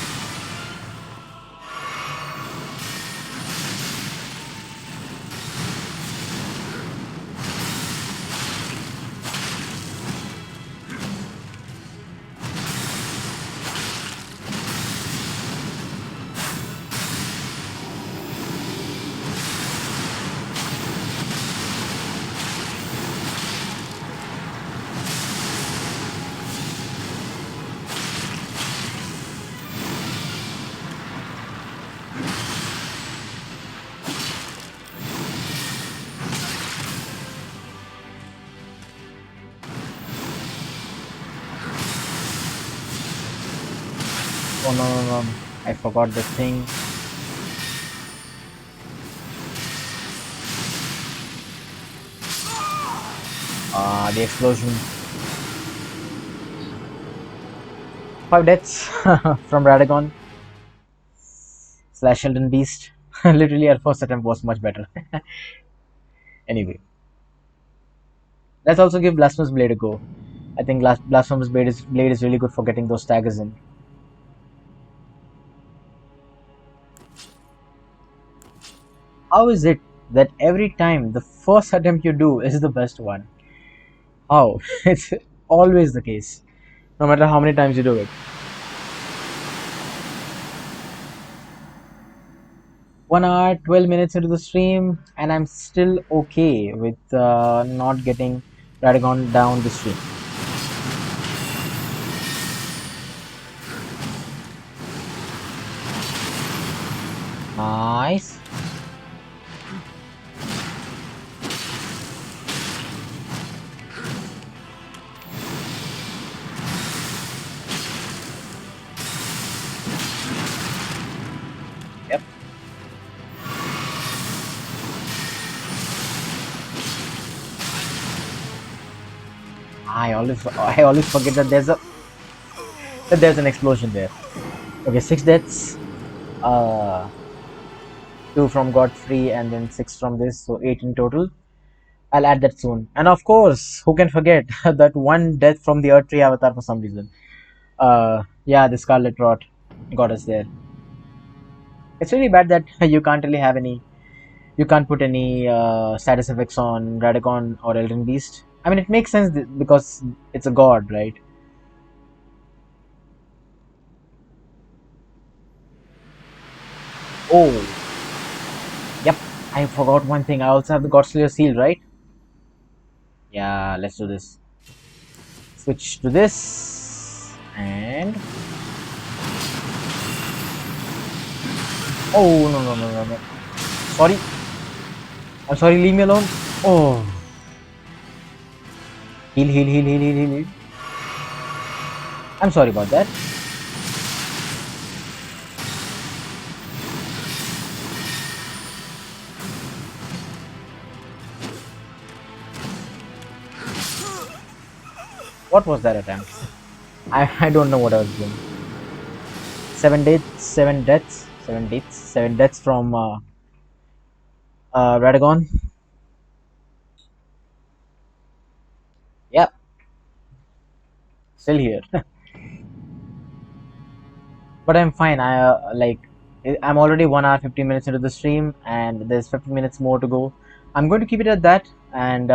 Oh no. I forgot the thing. The explosion. 5 deaths from Radagon / Elden Beast. Literally, our first attempt was much better. Anyway, Let's also give Blasphemous Blade a go. I think Blasphemous Blade is really good for getting those staggers in. How is it that every time the first attempt you do is the best one? How? It's always the case, no matter how many times you do it. 1 hour, 12 minutes into the stream, and I'm still okay with not getting Radagon down the stream. Nice. Yep. I always forget that there's an explosion there. Okay, 6 deaths. Uh, 2 from Godfrey and then 6 from this, so 8 in total. I'll add that soon. And of course, who can forget that one death from the Earth Tree Avatar for some reason. Yeah, the Scarlet Rot got us there. It's really bad that you can't really have any. You can't put any status effects on Radagon or Elden Beast. I mean, it makes sense because it's a god, right? Oh, yep. I forgot one thing. I also have the Godslayer seal, right? Yeah, let's do this. Switch to this and oh no. Sorry. I'm sorry, leave me alone. Oh. Heal. I'm sorry about that. What was that attempt? I don't know what I was doing. 7 deaths from Radagon. Yep, still here. But I'm fine. I'm already 1 hour 15 minutes into the stream, and there's 15 minutes more to go. I'm going to keep it at that, and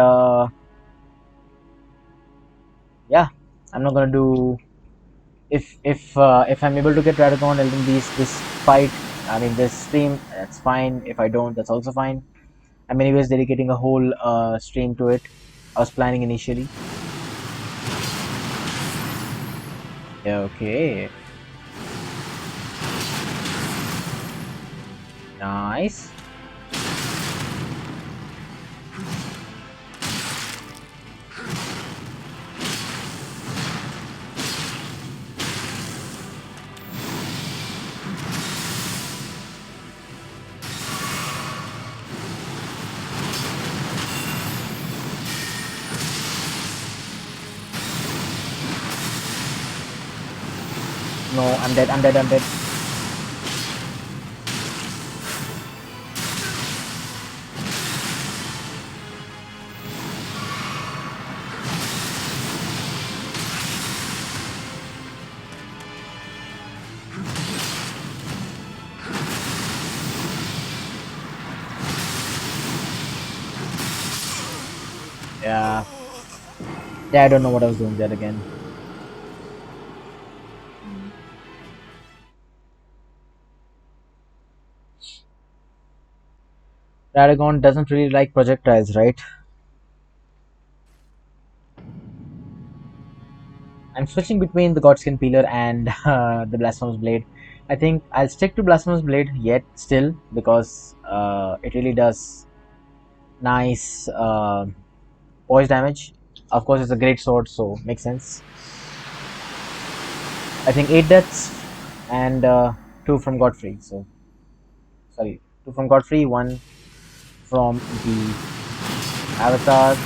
yeah, I'm not gonna do. If I'm able to get Radagon Elden Beast this fight, I mean this stream, that's fine. If I don't, that's also fine. I'm anyways dedicating a whole stream to it. I was planning initially. Okay. Nice. No, I'm dead. Yeah. Yeah, I don't know what I was doing there again. Radagon doesn't really like projectiles, right? I'm switching between the Godskin Peeler and the Blasphemous Blade. I think I'll stick to Blasphemous Blade yet still because it really does nice poise damage. Of course, it's a great sword, so makes sense. I think 8 deaths and 2 from Godfrey. So sorry, 2 from Godfrey, 1 from the Avatar.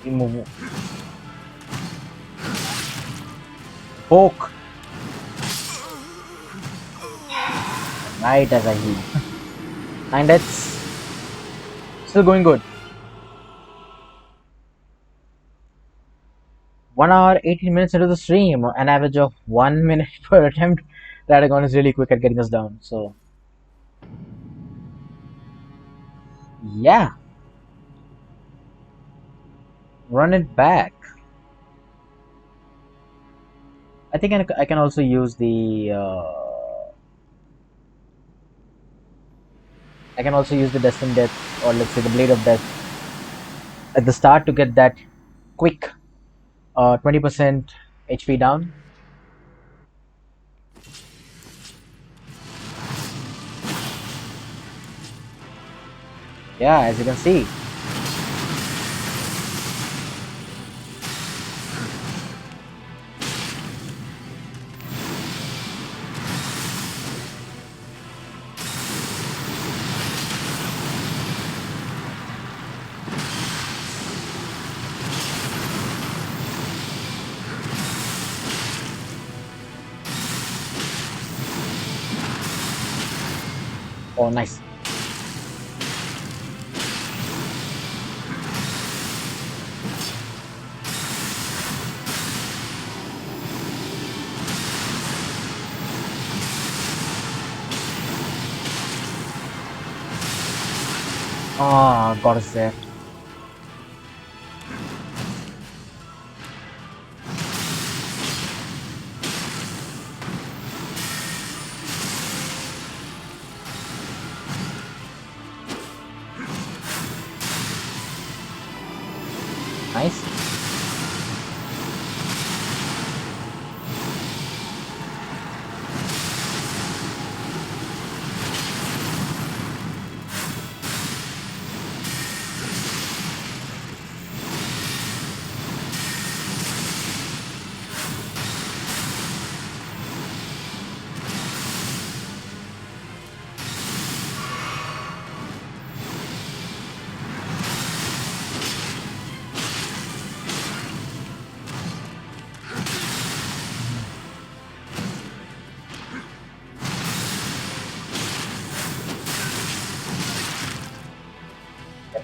Move. Poke. Right as I heal. And that's still going good. 1 hour 18 minutes into the stream, an average of 1 minute per attempt. Radagon is really quick at getting us down. So yeah, run it back. I think I can also use the I can also use the Destined Death, or let's say the Blade of Death, at the start to get that quick 20% HP down. Yeah, as you can see. Oh, nice. Oh, God is there. Nice.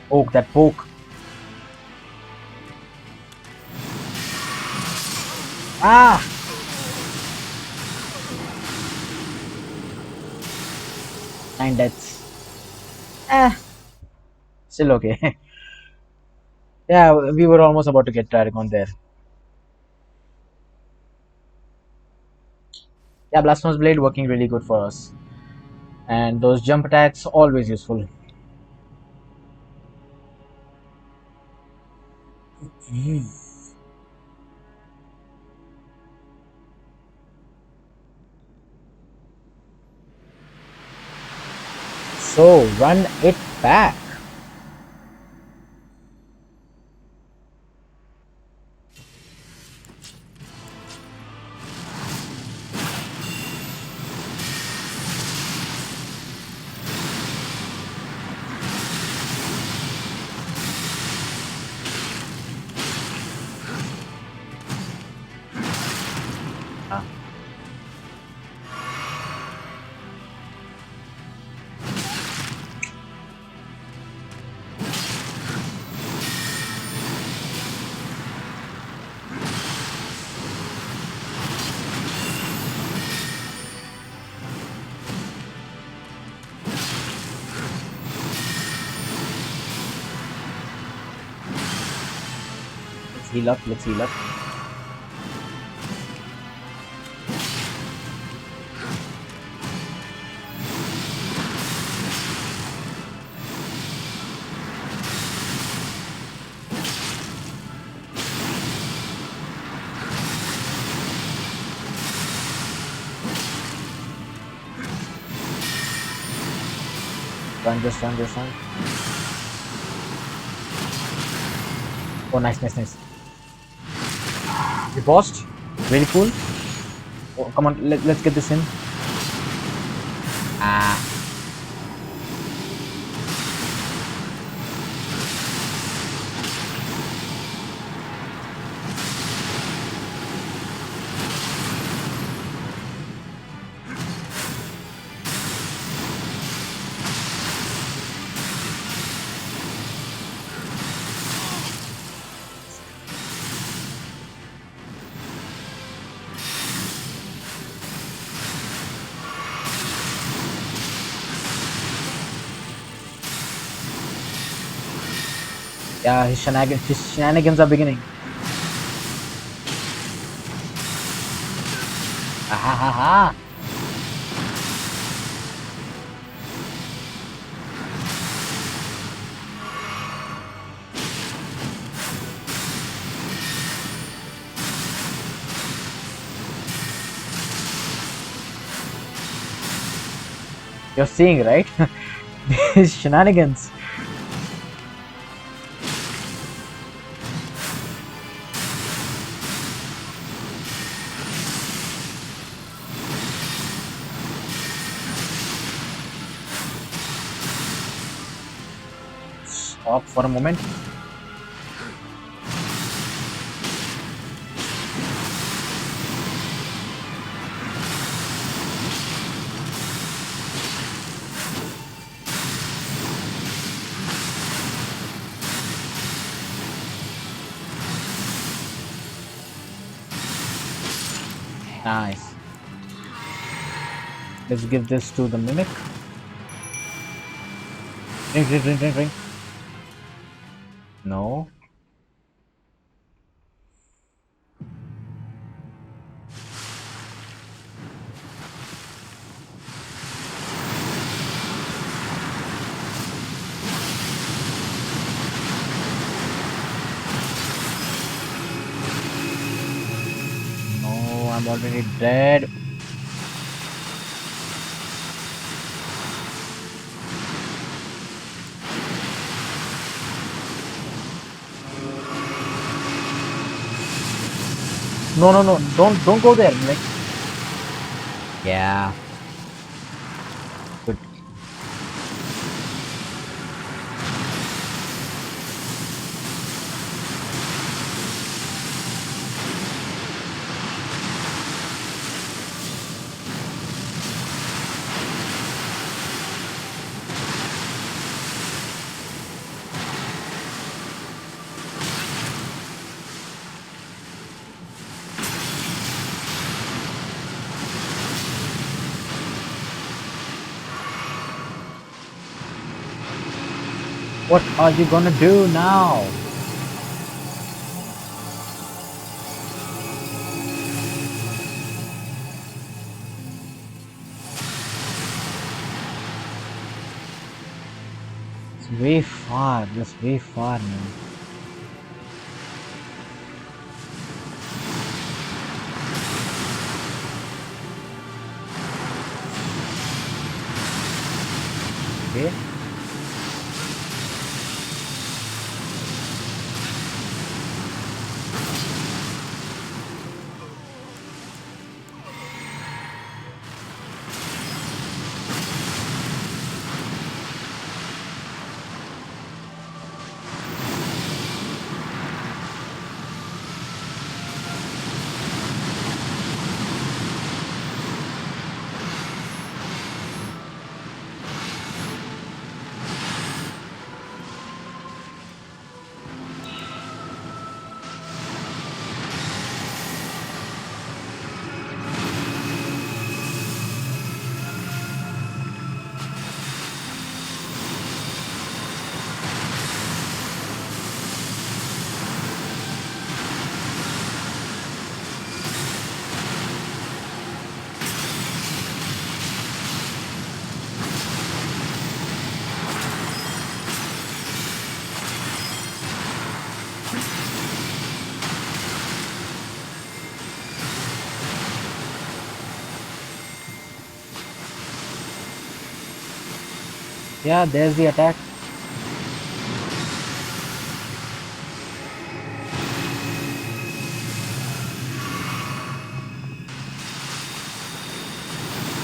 Poke, that poke. Ah! Nine deaths. Ah, still okay. Yeah, we were almost about to get Dragon there. Yeah, Blasphemous Blade working really good for us. And those jump attacks, always useful. So, run it back. Ah. Let's heal up, let's heal up. Run, just run, just run. Oh, nice, nice, nice. We paused. Very cool. Oh, come on, let's get this in. Ah. Yeah, his shenanigans are beginning. Ah ha ha ha! You're seeing, right? His shenanigans. Stop for a moment. Nice. Let's give this to the mimic. Drink, drink, drink, drink, drink. No. No, I'm already dead. No, no, no. Don't go there, mimic. Yeah. Good. What are you gonna do now? It's way far. That's way far, man. Okay. Yeah, there's the attack.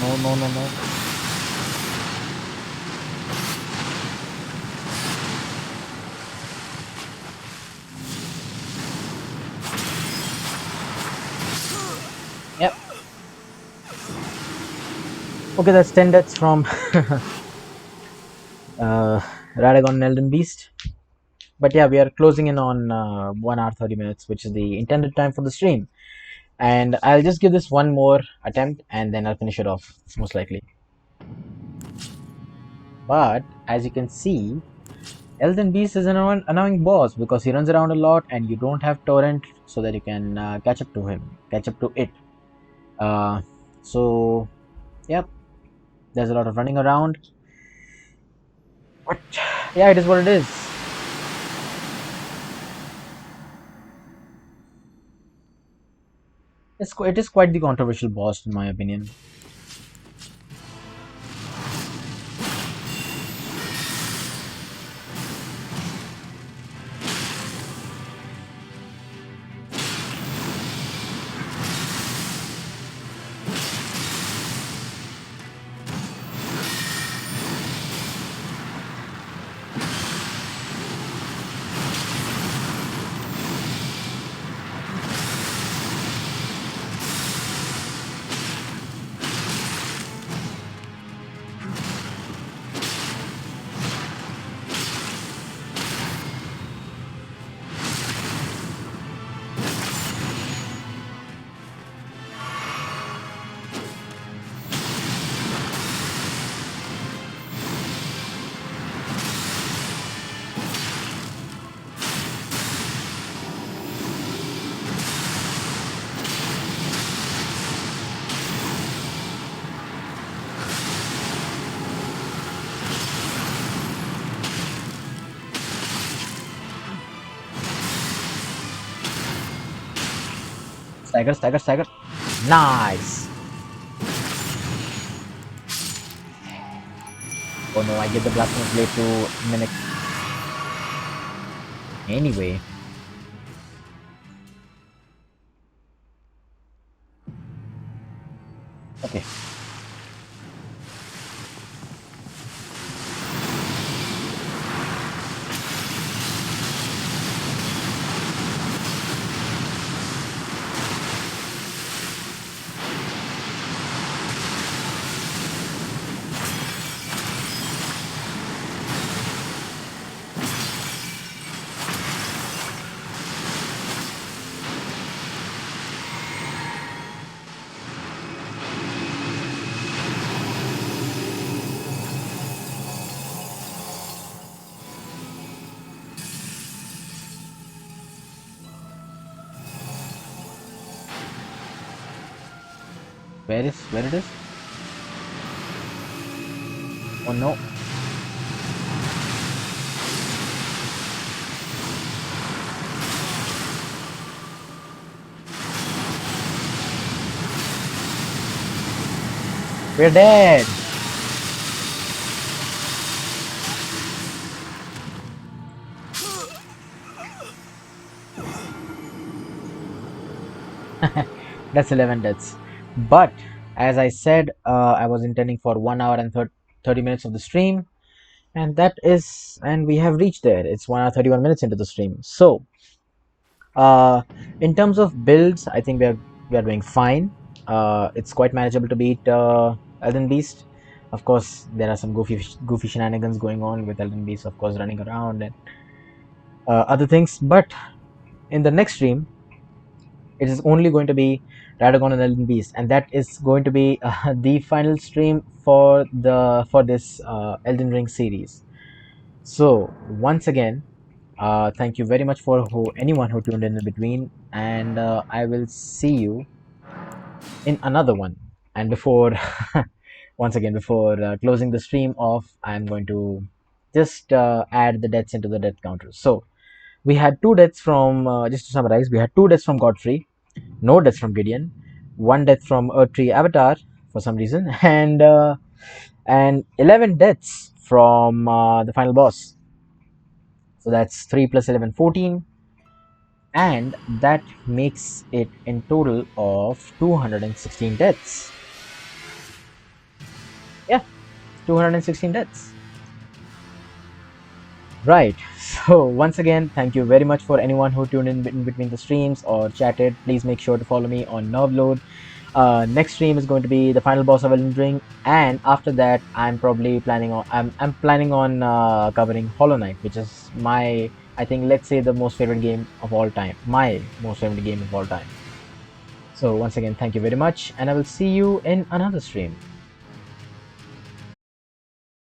No, no, no, no. Yep. Okay, that's 10 deaths from uh, Radagon and Elden Beast. But yeah, we are closing in on 1 hour 30 minutes, which is the intended time for the stream. And I'll just give this one more attempt and then I'll finish it off, most likely. But as you can see, Elden Beast is an annoying boss because he runs around a lot and you don't have torrent so that you can catch up to him, catch up to it. Uh, so, yep, there's a lot of running around. But yeah, it is what it is. It is quite the controversial boss in my opinion. Stagger, stagger, stagger. Nice. Oh no, I get the blasphemous blade to mimic. Anyway. Okay. Where it is? Oh no. We're dead. That's 11 deaths. But as I said, I was intending for 1 hour and 30 minutes of the stream, and we have reached there. It's 1 hour 31 minutes into the stream. So, uh, in terms of builds, I think we are doing fine. It's quite manageable to beat Elden Beast. Of course, there are some goofy shenanigans going on with Elden Beast, of course, running around and other things. But in the next stream, it is only going to be Radagon and Elden Beast, and that is going to be the final stream for this Elden Ring series. So once again, thank you very much for anyone who tuned in between, and I will see you in another one. And before, once again, before closing the stream off, I'm going to just add the deaths into the death counters. So we had two deaths from, just to summarize, we had two deaths from Godfrey, no deaths from Gideon, one death from Earth Tree Avatar for some reason, and 11 deaths from the final boss. So that's 3 plus 11, 14, and that makes it in total of 216 deaths. Yeah, 216 deaths. Right. So once again, thank you very much for anyone who tuned in between the streams or chatted. Please make sure to follow me on NerveLoad. Next stream is going to be the final boss of Elden Ring, and after that, I'm planning on covering Hollow Knight, which is I think, let's say, the most favorite game of all time. My most favorite game of all time. So once again, thank you very much, and I will see you in another stream.